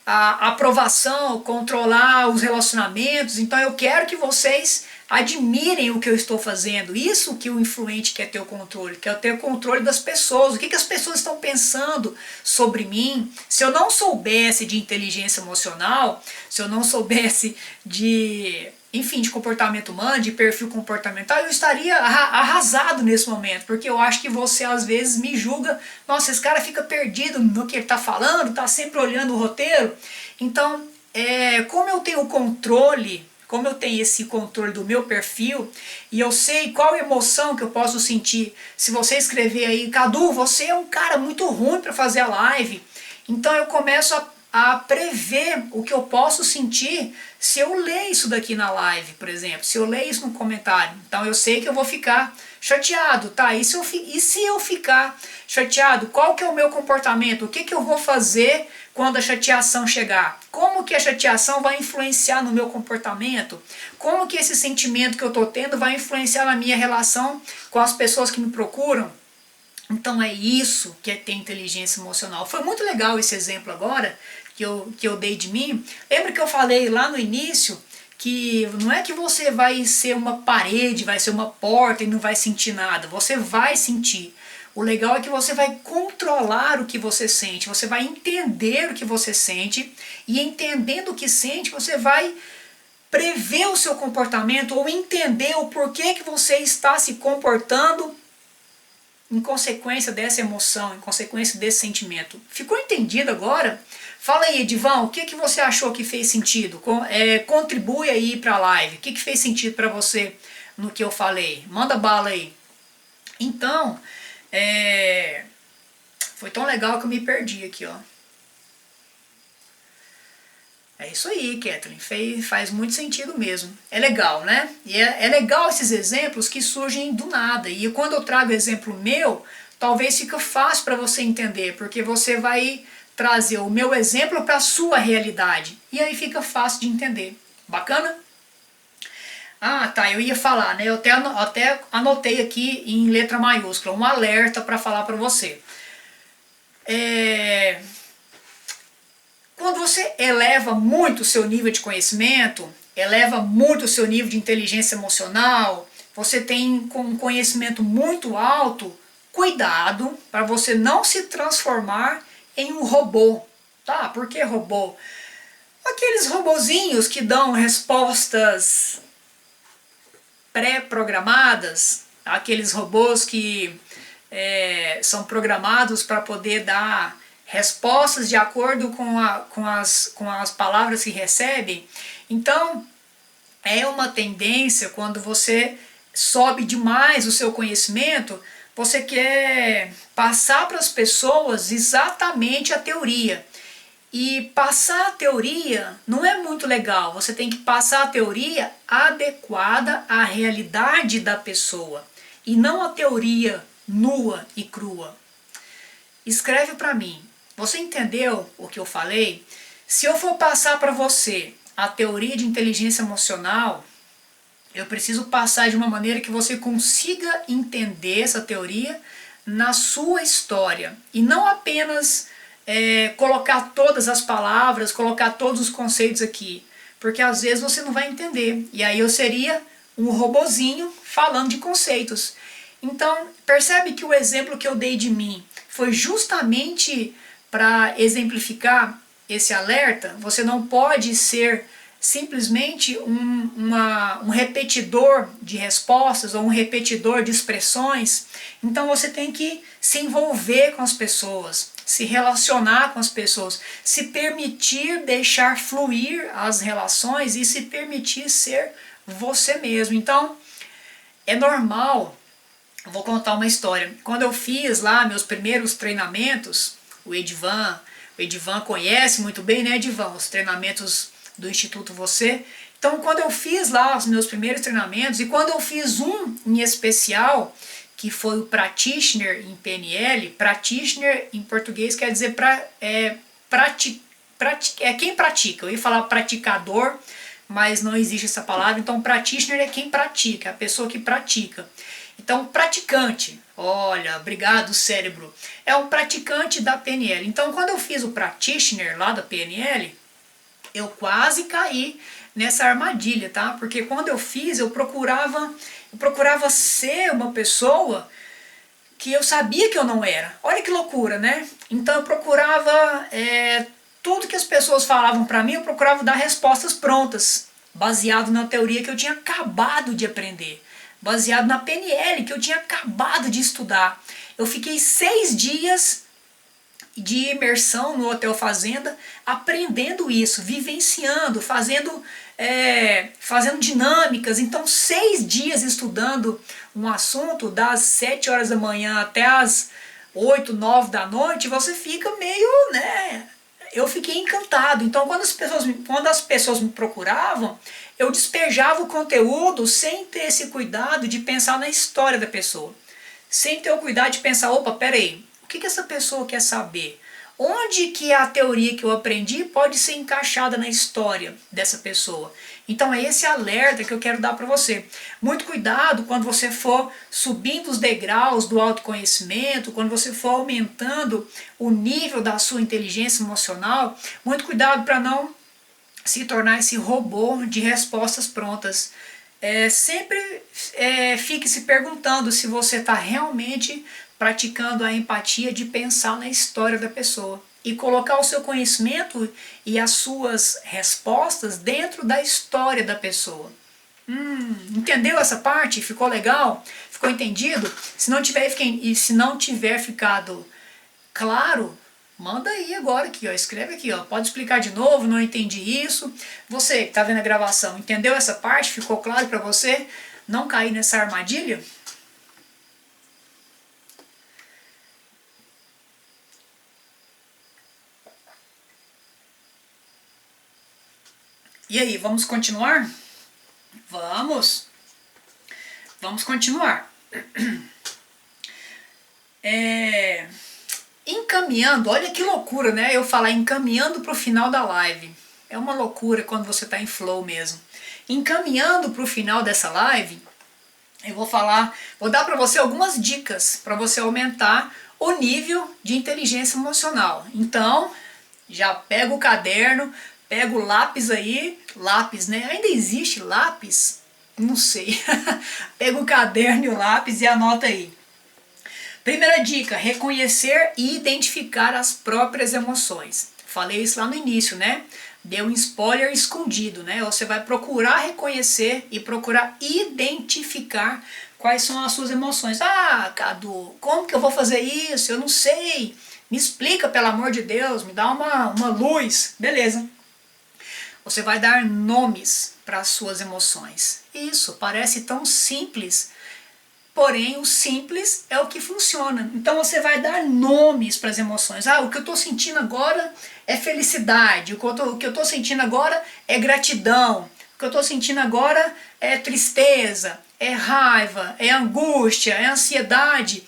a aprovação, controlar os relacionamentos. Então eu quero que vocês admirem o que eu estou fazendo. Isso que o influente quer ter o controle, quer ter o controle das pessoas. O que as pessoas estão pensando sobre mim? Se eu não soubesse de inteligência emocional, se eu não soubesse de comportamento humano, de perfil comportamental, eu estaria arrasado nesse momento, porque eu acho que você às vezes me julga, nossa, esse cara fica perdido no que ele está falando, está sempre olhando o roteiro. Então, como eu tenho controle, como eu tenho esse controle do meu perfil, e eu sei qual emoção que eu posso sentir, se você escrever aí, Cadu, você é um cara muito ruim para fazer a live, então eu começo a prever o que eu posso sentir se eu ler isso daqui na live, por exemplo, se eu ler isso no comentário. Então eu sei que eu vou ficar chateado, tá? E se eu ficar chateado, qual que é o meu comportamento? O que eu vou fazer quando a chateação chegar? Como que a chateação vai influenciar no meu comportamento? Como que esse sentimento que eu estou tendo vai influenciar na minha relação com as pessoas que me procuram? Então é isso que é ter inteligência emocional. Foi muito legal esse exemplo agora que eu dei de mim. Lembra que eu falei lá no início que não é que você vai ser uma parede, vai ser uma porta e não vai sentir nada. Você vai sentir. O legal é que você vai controlar o que você sente, você vai entender o que você sente, e entendendo o que sente, você vai prever o seu comportamento ou entender o porquê que você está se comportando em consequência dessa emoção, em consequência desse sentimento. Ficou entendido agora? Fala aí, Edivão, o que você achou que fez sentido? Contribui aí para a live. O que fez sentido para você no que eu falei? Manda bala aí. Então, foi tão legal que eu me perdi aqui, ó. É isso aí, Kathleen, faz muito sentido mesmo. É legal, né? E é legal esses exemplos que surgem do nada. E quando eu trago exemplo meu, talvez fique fácil para você entender, porque você vai trazer o meu exemplo para a sua realidade. E aí fica fácil de entender. Bacana? Ah, tá, eu ia falar, né? Eu até anotei aqui em letra maiúscula, um alerta para falar para você. Quando você eleva muito o seu nível de conhecimento, eleva muito o seu nível de inteligência emocional, você tem um conhecimento muito alto, cuidado para você não se transformar em um robô. Tá? Por que robô? Aqueles robozinhos que dão respostas pré-programadas, aqueles robôs que são programados para poder dar respostas de acordo com as palavras que recebem. Então, é uma tendência quando você sobe demais o seu conhecimento, você quer passar para as pessoas exatamente a teoria. E passar a teoria não é muito legal, você tem que passar a teoria adequada à realidade da pessoa, e não a teoria nua e crua. Escreve para mim. Você entendeu o que eu falei? Se eu for passar para você a teoria de inteligência emocional, eu preciso passar de uma maneira que você consiga entender essa teoria na sua história. E não apenas colocar todas as palavras, colocar todos os conceitos aqui. Porque às vezes você não vai entender. E aí eu seria um robozinho falando de conceitos. Então, percebe que o exemplo que eu dei de mim foi justamente para exemplificar esse alerta. Você não pode ser simplesmente um repetidor de respostas ou um repetidor de expressões. Então você tem que se envolver com as pessoas, se relacionar com as pessoas, se permitir deixar fluir as relações e se permitir ser você mesmo. Então é normal. Eu vou contar uma história. Quando eu fiz lá meus primeiros treinamentos, o Edivan conhece muito bem, né, Edivan, os treinamentos do Instituto Você. Então, quando eu fiz lá os meus primeiros treinamentos, e quando eu fiz um em especial, que foi o Practitioner em PNL, Practitioner em português quer dizer quem pratica. Eu ia falar praticador, mas não existe essa palavra. Então, Practitioner é quem pratica, a pessoa que pratica. Então, praticante, olha, obrigado cérebro, é o praticante da PNL. Então, quando eu fiz o Practitioner lá da PNL, eu quase caí nessa armadilha, tá? Porque quando eu fiz, eu procurava ser uma pessoa que eu sabia que eu não era. Olha que loucura, né? Então eu procurava, tudo que as pessoas falavam pra mim, eu procurava dar respostas prontas, baseado na teoria que eu tinha acabado de aprender, baseado na PNL que eu tinha acabado de estudar. Eu fiquei 6 dias de imersão no Hotel Fazenda, aprendendo isso, vivenciando, fazendo dinâmicas. Então 6 dias estudando um assunto, das 7 horas da manhã até as 8, 9 da noite, você fica meio, né? Eu fiquei encantado. Então quando as pessoas me procuravam, eu despejava o conteúdo sem ter esse cuidado de pensar na história da pessoa, sem ter o cuidado de pensar, opa, peraí, o que essa pessoa quer saber? Onde que a teoria que eu aprendi pode ser encaixada na história dessa pessoa? Então é esse alerta que eu quero dar para você. Muito cuidado quando você for subindo os degraus do autoconhecimento, quando você for aumentando o nível da sua inteligência emocional, muito cuidado para não se tornar esse robô de respostas prontas. Sempre fique se perguntando se você está realmente praticando a empatia de pensar na história da pessoa e colocar o seu conhecimento e as suas respostas dentro da história da pessoa. Entendeu essa parte? Ficou legal? Ficou entendido? Se não tiver ficado claro, manda aí agora aqui, ó, escreve aqui, ó, pode explicar de novo, não entendi isso. Você que está vendo a gravação, entendeu essa parte? Ficou claro para você não cair nessa armadilha? E aí, vamos continuar? Vamos continuar. Encaminhando, olha que loucura, né? Eu falar encaminhando para o final da live. É uma loucura quando você está em flow mesmo. Encaminhando para o final dessa live, eu vou dar para você algumas dicas para você aumentar o nível de inteligência emocional. Então, já pega o caderno, pega o lápis aí, lápis, né? Ainda existe lápis? Não sei. Pega o caderno e o lápis e anota aí. Primeira dica, reconhecer e identificar as próprias emoções. Falei isso lá no início, né? Deu um spoiler escondido, né? Você vai procurar reconhecer e procurar identificar quais são as suas emoções. Ah, Cadu, como que eu vou fazer isso? Eu não sei. Me explica, pelo amor de Deus, me dá uma luz. Beleza. Você vai dar nomes para as suas emoções. Isso, parece tão simples, porém o simples é o que funciona. Então você vai dar nomes para as emoções. Ah, o que eu estou sentindo agora é felicidade, o que eu estou sentindo agora é gratidão, o que eu estou sentindo agora é tristeza, é raiva, é angústia, é ansiedade.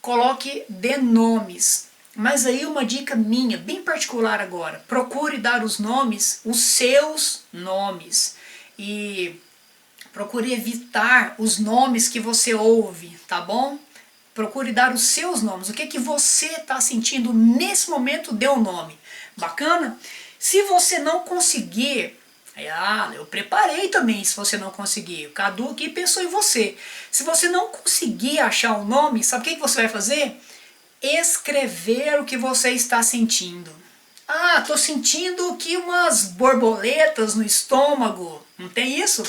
Coloque, dê nomes. Mas aí uma dica minha, bem particular agora, procure dar os nomes, os seus nomes, e procure evitar os nomes que você ouve, tá bom? Procure dar os seus nomes, o que que você está sentindo nesse momento, dê um nome. Bacana? Se você não conseguir, eu preparei também se você não conseguir, o Cadu aqui pensou em você. Se você não conseguir achar um nome, sabe o que que você vai fazer? escrever o que você está sentindo. Ah, tô sentindo que umas borboletas no estômago. Não tem isso?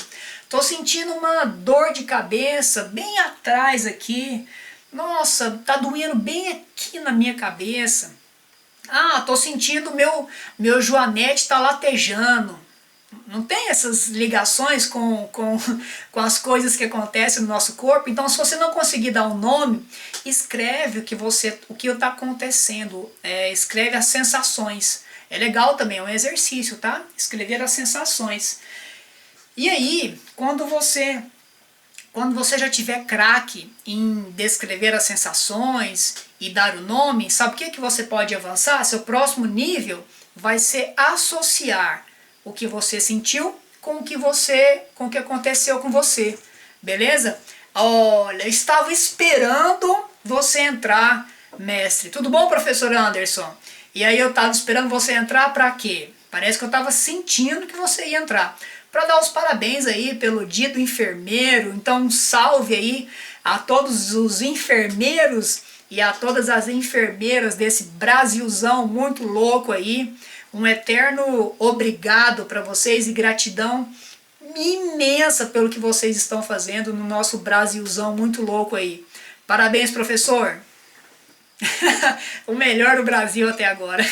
Tô sentindo uma dor de cabeça bem atrás aqui. Nossa, tá doendo bem aqui na minha cabeça. Ah, tô sentindo meu joanete tá latejando. Não tem essas ligações com as coisas que acontecem no nosso corpo. Então, se você não conseguir dar um nome, escreve o que está acontecendo. Escreve as sensações. É legal também, é um exercício, tá? Escrever as sensações. E aí, quando você já tiver craque em descrever as sensações e dar o nome, sabe o que você pode avançar? Seu próximo nível vai ser associar o que você sentiu com com o que aconteceu com você. Beleza? Olha, estava esperando você entrar, mestre. Tudo bom, professor Anderson? E aí eu estava esperando você entrar para quê? Parece que eu estava sentindo que você ia entrar. Para dar os parabéns aí pelo dia do enfermeiro. Então, um salve aí a todos os enfermeiros e a todas as enfermeiras desse Brasilzão muito louco aí. Um eterno obrigado para vocês e gratidão imensa pelo que vocês estão fazendo no nosso Brasilzão muito louco aí. Parabéns, professor! O melhor do Brasil até agora.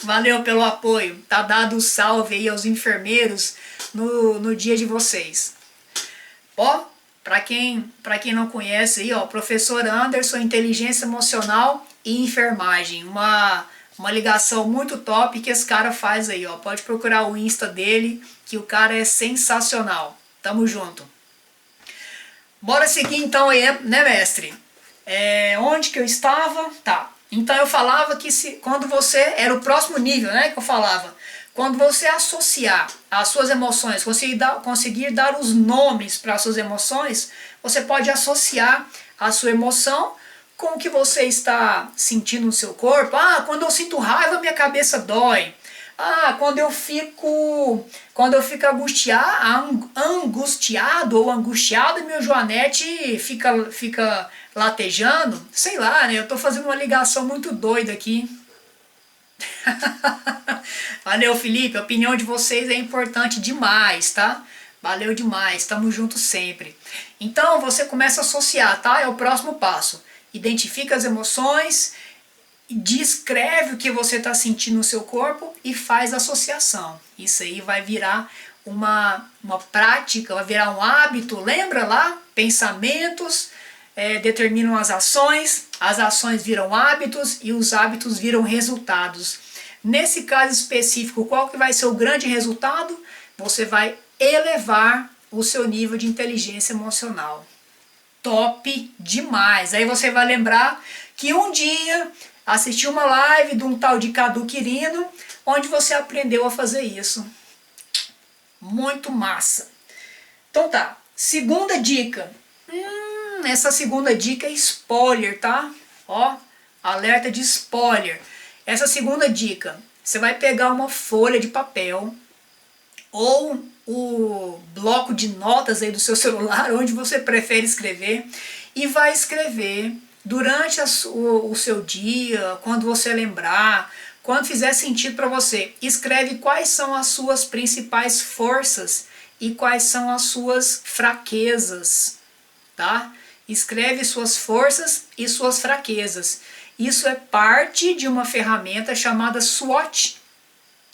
Valeu pelo apoio. Tá dado o salve aí aos enfermeiros no dia de vocês. Ó, para quem não conhece aí, ó, professor Anderson, inteligência emocional e enfermagem. Uma ligação muito top que esse cara faz aí, ó. Pode procurar o Insta dele, que o cara é sensacional. Tamo junto. Bora seguir então aí, né, mestre? Onde que eu estava? Tá. Então eu falava que quando você... Era o próximo nível, né, que eu falava. Quando você associar as suas emoções, conseguir dar os nomes para as suas emoções, você pode associar a sua emoção com o que você está sentindo no seu corpo. Ah, quando eu sinto raiva, minha cabeça dói. Ah, quando eu fico angustiado ou angustiado, meu joanete fica latejando. Sei lá, né? Eu tô fazendo uma ligação muito doida aqui. Valeu, Felipe. A opinião de vocês é importante demais, tá? Valeu demais. Tamo junto sempre. Então, você começa a associar, tá? É o próximo passo. Identifica as emoções, descreve o que você está sentindo no seu corpo e faz associação. Isso aí vai virar uma prática, vai virar um hábito. Lembra lá? Pensamentos determinam as ações viram hábitos e os hábitos viram resultados. Nesse caso específico, qual que vai ser o grande resultado? Você vai elevar o seu nível de inteligência emocional. Top demais! Aí você vai lembrar que um dia assistiu uma live de um tal de Cadu Quirino, onde você aprendeu a fazer isso. Muito massa! Então tá, segunda dica. Essa segunda dica é spoiler, tá? Ó, alerta de spoiler. Essa segunda dica, você vai pegar uma folha de papel ou o bloco de notas aí do seu celular, onde você prefere escrever, e vai escrever durante o seu dia, quando você lembrar, quando fizer sentido para você. Escreve quais são as suas principais forças e quais são as suas fraquezas, tá? Escreve suas forças e suas fraquezas. Isso é parte de uma ferramenta chamada SWOT.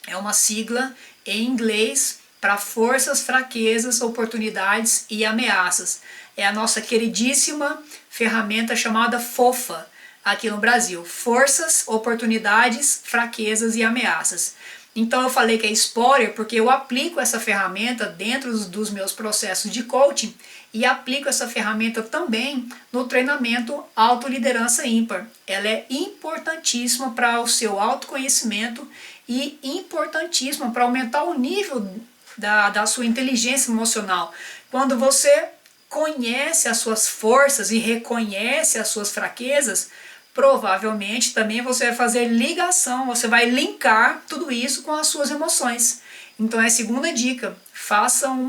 É uma sigla em inglês para forças, fraquezas, oportunidades e ameaças. É a nossa queridíssima ferramenta chamada FOFA aqui no Brasil. Forças, oportunidades, fraquezas e ameaças. Então eu falei que é spoiler porque eu aplico essa ferramenta dentro dos meus processos de coaching e aplico essa ferramenta também no treinamento Autoliderança Ímpar. Ela é importantíssima para o seu autoconhecimento e importantíssima para aumentar o nível da sua inteligência emocional. Quando você conhece as suas forças e reconhece as suas fraquezas, provavelmente também você vai fazer ligação, você vai linkar tudo isso com as suas emoções. Então é a segunda dica, faça um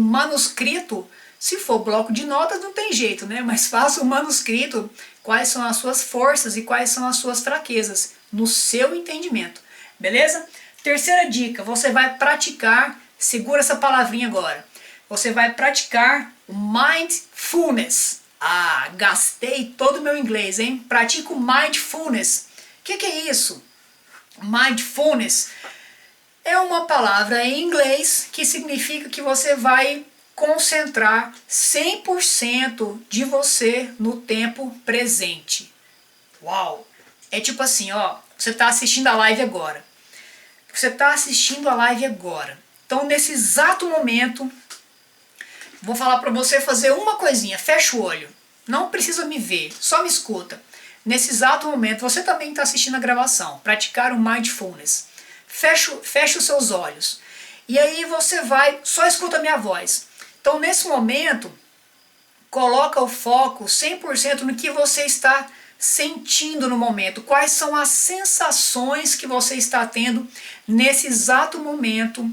manuscrito Se for bloco de notas, não tem jeito, né? Mas faça um manuscrito, quais são as suas forças e quais são as suas fraquezas, no seu entendimento, beleza? Terceira dica, você vai praticar, segura essa palavrinha agora, você vai praticar o mindfulness. Ah, gastei todo o meu inglês, hein? Pratico mindfulness. O que é isso? Mindfulness é uma palavra em inglês que significa que você vai concentrar 100% de você no tempo presente. Uau! É tipo assim, ó, você está assistindo a live agora. Você está assistindo a live agora. Então, nesse exato momento, vou falar para você fazer uma coisinha. Fecha o olho. Não precisa me ver, só me escuta. Nesse exato momento, você também está assistindo a gravação. Praticar o mindfulness. Fecha os seus olhos. E aí você vai, só escuta a minha voz. Então, nesse momento, coloca o foco 100% no que você está sentindo no momento. Quais são as sensações que você está tendo nesse exato momento,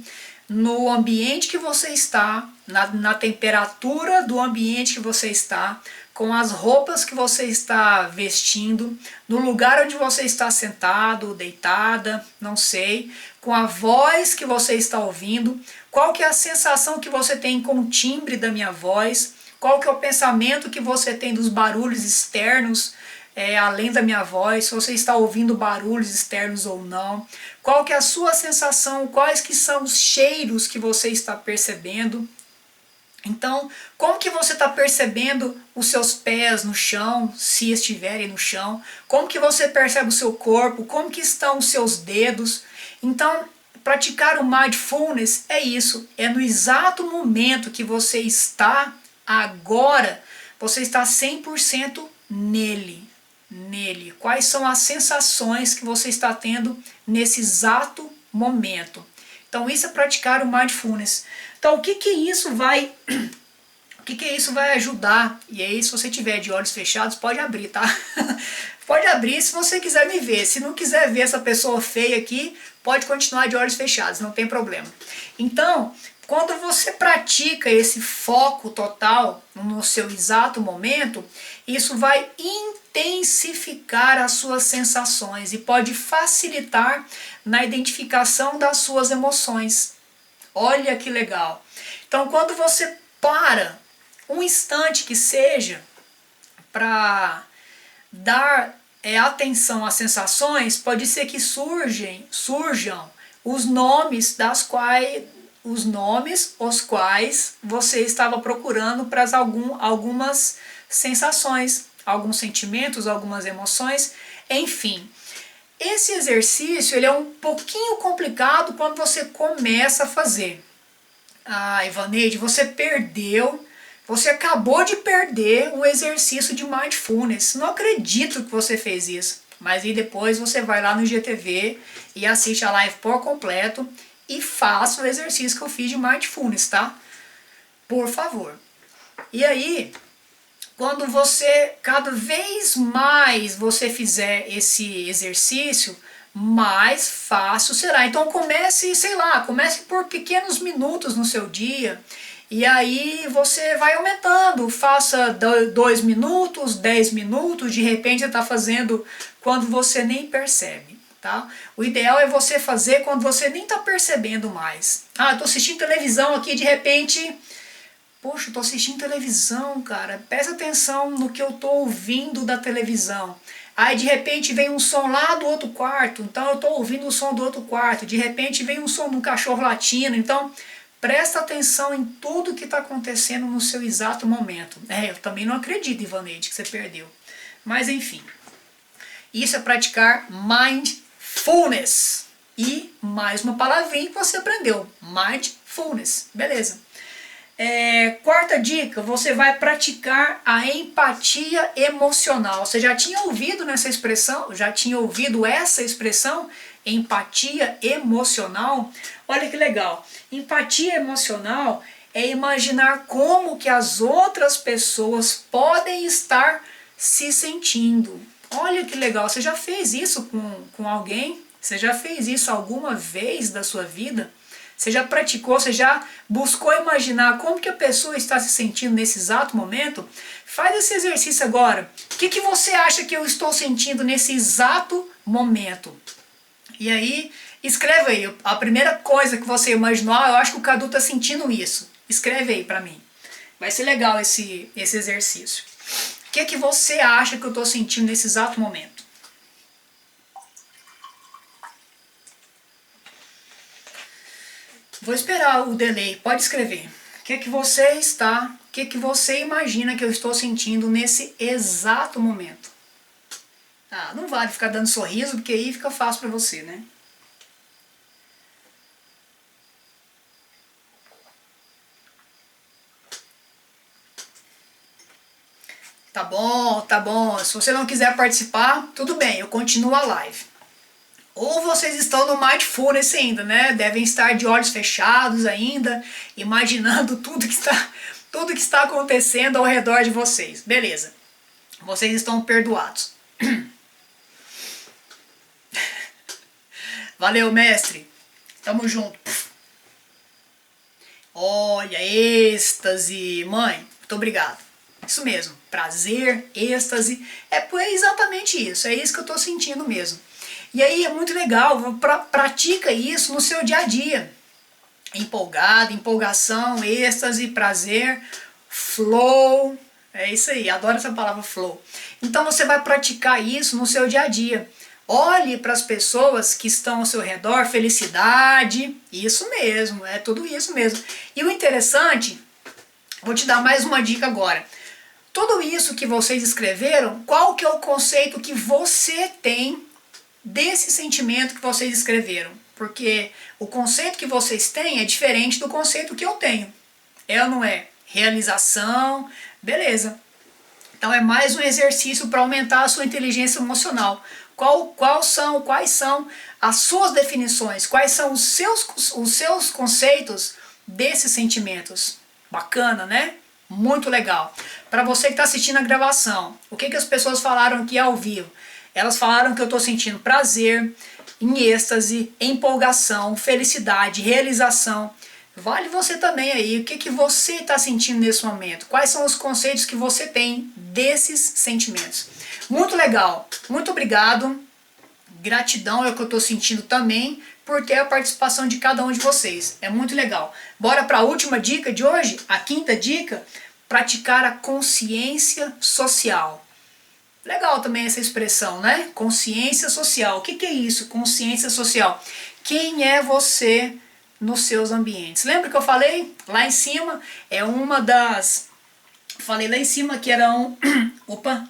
no ambiente que você está, na temperatura do ambiente que você está, com as roupas que você está vestindo, no lugar onde você está sentado, deitada, não sei, com a voz que você está ouvindo, qual que é a sensação que você tem com o timbre da minha voz, qual que é o pensamento que você tem dos barulhos externos, além da minha voz, se você está ouvindo barulhos externos ou não, qual que é a sua sensação, quais que são os cheiros que você está percebendo. Então, como que você está percebendo os seus pés no chão, se estiverem no chão? Como que você percebe o seu corpo? Como que estão os seus dedos? Então, praticar o mindfulness é isso. É no exato momento que você está agora, você está 100% nele. Quais são as sensações que você está tendo nesse exato momento? Então, isso é praticar o mindfulness. Então, o que isso vai ajudar? E aí, se você tiver de olhos fechados, pode abrir, tá? Pode abrir se você quiser me ver. Se não quiser ver essa pessoa feia aqui, pode continuar de olhos fechados, não tem problema. Então, quando você pratica esse foco total no seu exato momento, isso vai intensificar as suas sensações e pode facilitar na identificação das suas emoções. Olha que legal. Então, quando você para um instante que seja para dar atenção às sensações, pode ser que surjam os nomes os quais você estava procurando para algumas sensações, alguns sentimentos, algumas emoções, enfim. Esse exercício ele é um pouquinho complicado quando você começa a fazer. Ah, Ivaneide, você acabou de perder o exercício de mindfulness. Não acredito que você fez isso. Mas aí depois você vai lá no IGTV e assiste a live por completo e faça o exercício que eu fiz de mindfulness, tá? Por favor. E aí, quando cada vez mais você fizer esse exercício, mais fácil será. Então comece por pequenos minutos no seu dia, e aí você vai aumentando, faça 2 minutos, 10 minutos, de repente você está fazendo quando você nem percebe. Tá? O ideal é você fazer quando você nem está percebendo mais. Ah, estou assistindo televisão aqui, de repente... Poxa, eu tô assistindo televisão, cara. Presta atenção no que eu tô ouvindo da televisão. Aí de repente vem um som lá do outro quarto, então eu tô ouvindo o som do outro quarto. De repente vem um som de um cachorro latindo, então presta atenção em tudo que está acontecendo no seu exato momento. Eu também não acredito, Ivaneide, que você perdeu. Mas enfim, isso é praticar mindfulness. E mais uma palavrinha que você aprendeu, mindfulness, beleza. Quarta dica, você vai praticar a empatia emocional. Você já tinha ouvido essa expressão? Empatia emocional? Olha que legal. Empatia emocional é imaginar como que as outras pessoas podem estar se sentindo. Olha que legal. Você já fez isso com alguém? Você já fez isso alguma vez da sua vida? Você já praticou, você já buscou imaginar como que a pessoa está se sentindo nesse exato momento? Faz esse exercício agora. O que você acha que eu estou sentindo nesse exato momento? E aí, escreve aí. A primeira coisa que você imaginou, eu acho que o Cadu está sentindo isso. Escreve aí para mim. Vai ser legal esse exercício. O que você acha que eu estou sentindo nesse exato momento? Vou esperar o delay. Pode escrever. O que você imagina que eu estou sentindo nesse exato momento? Ah, não vale ficar dando sorriso, porque aí fica fácil para você, né? Tá bom, tá bom. Se você não quiser participar, tudo bem, eu continuo a live. Ou vocês estão no mindfulness ainda, né? Devem estar de olhos fechados ainda, imaginando tudo que está acontecendo ao redor de vocês. Beleza. Vocês estão perdoados. Valeu, mestre. Tamo junto. Olha, êxtase. Mãe, muito obrigado. Isso mesmo. Prazer, êxtase. É exatamente isso. É isso que eu tô sentindo mesmo. E aí é muito legal. Pratica isso no seu dia a dia. Empolgado, empolgação, êxtase, prazer, flow. É isso aí. Adoro essa palavra flow. Então você vai praticar isso no seu dia a dia. Olhe para as pessoas que estão ao seu redor, felicidade, isso mesmo, é tudo isso mesmo. E o interessante, vou te dar mais uma dica agora. Tudo isso que vocês escreveram, qual que é o conceito que você tem desse sentimento que vocês escreveram? Porque o conceito que vocês têm é diferente do conceito que eu tenho. É ou não é? Realização, beleza. Então é mais um exercício para aumentar a sua inteligência emocional. Quais são as suas definições? Quais são os seus conceitos desses sentimentos? Bacana, né? Muito legal. Para você que está assistindo a gravação, o que as pessoas falaram aqui ao vivo? Elas falaram que eu estou sentindo prazer, em êxtase, empolgação, felicidade, realização. Vale você também aí, o que você está sentindo nesse momento? Quais são os conceitos que você tem desses sentimentos? Muito legal, muito obrigado, gratidão é o que eu estou sentindo também por ter a participação de cada um de vocês, é muito legal. Bora para a última dica de hoje, a quinta dica, praticar a consciência social. Legal também essa expressão, né? Consciência social, o que é isso, consciência social? Quem é você nos seus ambientes? Lembra que eu falei lá em cima? É uma das... Falei lá em cima que era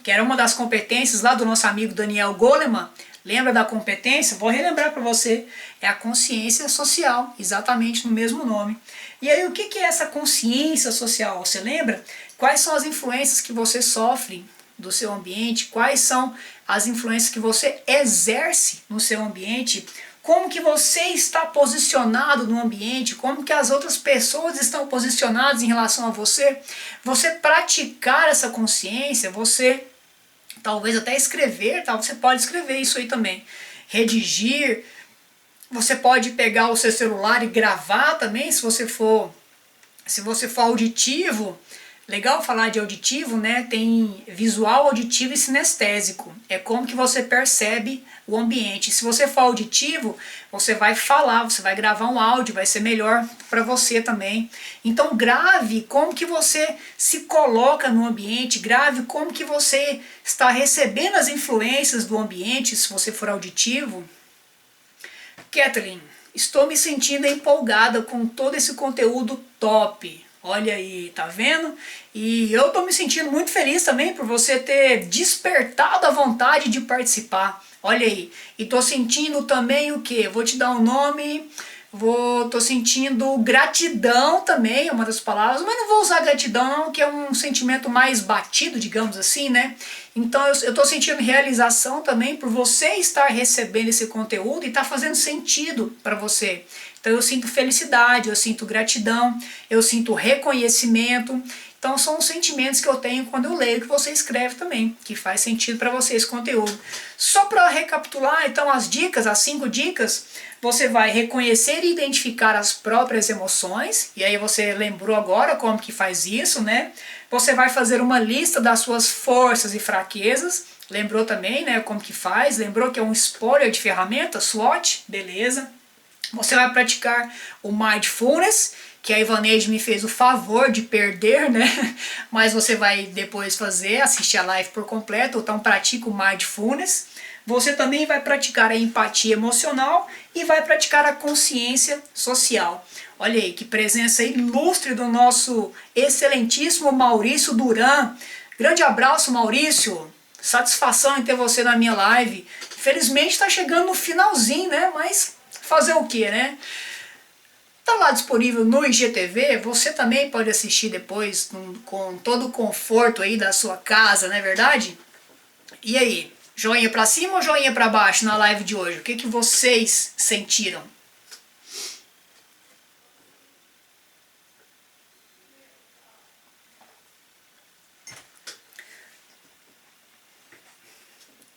que era uma das competências lá do nosso amigo Daniel Goleman. Lembra da competência? Vou relembrar para você. É a consciência social, exatamente no mesmo nome. E aí o que é essa consciência social? Você lembra? Quais são as influências que você sofre do seu ambiente? Quais são as influências que você exerce no seu ambiente? Como que você está posicionado no ambiente, como que as outras pessoas estão posicionadas em relação a você. Você praticar essa consciência, você talvez até escrever, tá? Você pode escrever isso aí também. Redigir, você pode pegar o seu celular e gravar também, se você for auditivo. Legal falar de auditivo, né? Tem visual, auditivo e sinestésico. É como que você percebe o ambiente. Se você for auditivo, você vai falar, você vai gravar um áudio, vai ser melhor para você também. Então grave como que você se coloca no ambiente, grave como que você está recebendo as influências do ambiente, se você for auditivo. Kathleen, estou me sentindo empolgada com todo esse conteúdo top. Olha aí, tá vendo? E eu tô me sentindo muito feliz também por você ter despertado a vontade de participar. Olha aí. E tô sentindo também o quê? Vou te dar um nome. Tô sentindo gratidão também, é uma das palavras, mas não vou usar gratidão não, que é um sentimento mais batido, digamos assim, né? Então eu tô sentindo realização também por você estar recebendo esse conteúdo e tá fazendo sentido para você. Então eu sinto felicidade, eu sinto gratidão, eu sinto reconhecimento. Então são os sentimentos que eu tenho quando eu leio que você escreve também, que faz sentido para você esse conteúdo. Só para recapitular, então, as 5 dicas, Você vai reconhecer e identificar as próprias emoções, e aí você lembrou agora como que faz isso, né? Você vai fazer uma lista das suas forças e fraquezas, lembrou também, né, como que faz, lembrou que é um spoiler de ferramenta, SWOT, beleza? Você vai praticar o Mindfulness, que a Ivaneide me fez o favor de perder, né? Mas você vai depois fazer, assistir a live por completo, então pratica o Mindfulness. Você também vai praticar a empatia emocional e vai praticar a consciência social. Olha aí, que presença ilustre do nosso excelentíssimo Maurício Duran. Grande abraço, Maurício. Satisfação em ter você na minha live. Infelizmente está chegando no finalzinho, né? Mas fazer o que, né? Tá lá disponível no IGTV, você também pode assistir depois com todo o conforto aí da sua casa, não é verdade? E aí, joinha pra cima ou joinha pra baixo na live de hoje? O que que vocês sentiram?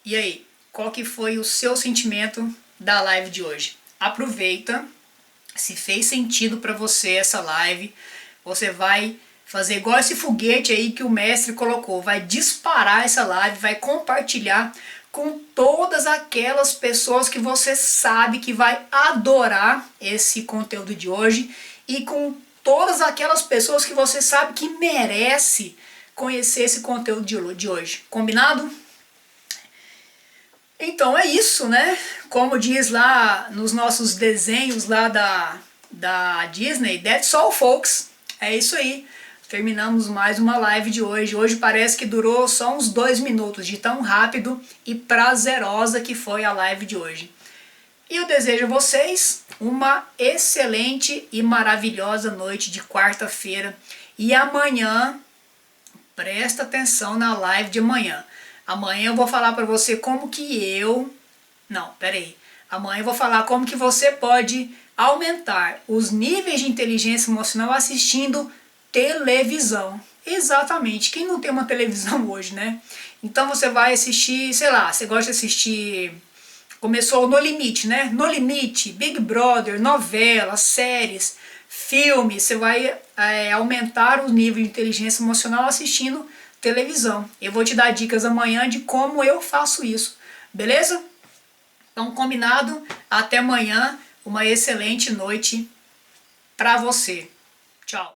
E aí, qual que foi o seu sentimento da live de hoje? Aproveita, se fez sentido para você essa live, você vai fazer igual esse foguete aí que o mestre colocou, vai disparar essa live, vai compartilhar com todas aquelas pessoas que você sabe que vai adorar esse conteúdo de hoje e com todas aquelas pessoas que você sabe que merece conhecer esse conteúdo de hoje. Combinado? Então é isso, né? Como diz lá nos nossos desenhos lá da Disney, that's all, folks. É isso aí. Terminamos mais uma live de hoje. Hoje parece que durou só uns 2 minutos, de tão rápido e prazerosa que foi a live de hoje. E eu desejo a vocês uma excelente e maravilhosa noite de quarta-feira. E amanhã, presta atenção na live de amanhã. Amanhã eu vou falar para você como que Não, peraí. Amanhã eu vou falar como que você pode aumentar os níveis de inteligência emocional assistindo televisão. Exatamente. Quem não tem uma televisão hoje, né? Então você vai assistir, sei lá, você gosta de assistir... Começou No Limite, né? No Limite, Big Brother, novelas, séries, filmes. Você vai aumentar o nível de inteligência emocional assistindo televisão. Eu vou te dar dicas amanhã de como eu faço isso, beleza? Então, combinado? Até amanhã. Uma excelente noite para você. Tchau.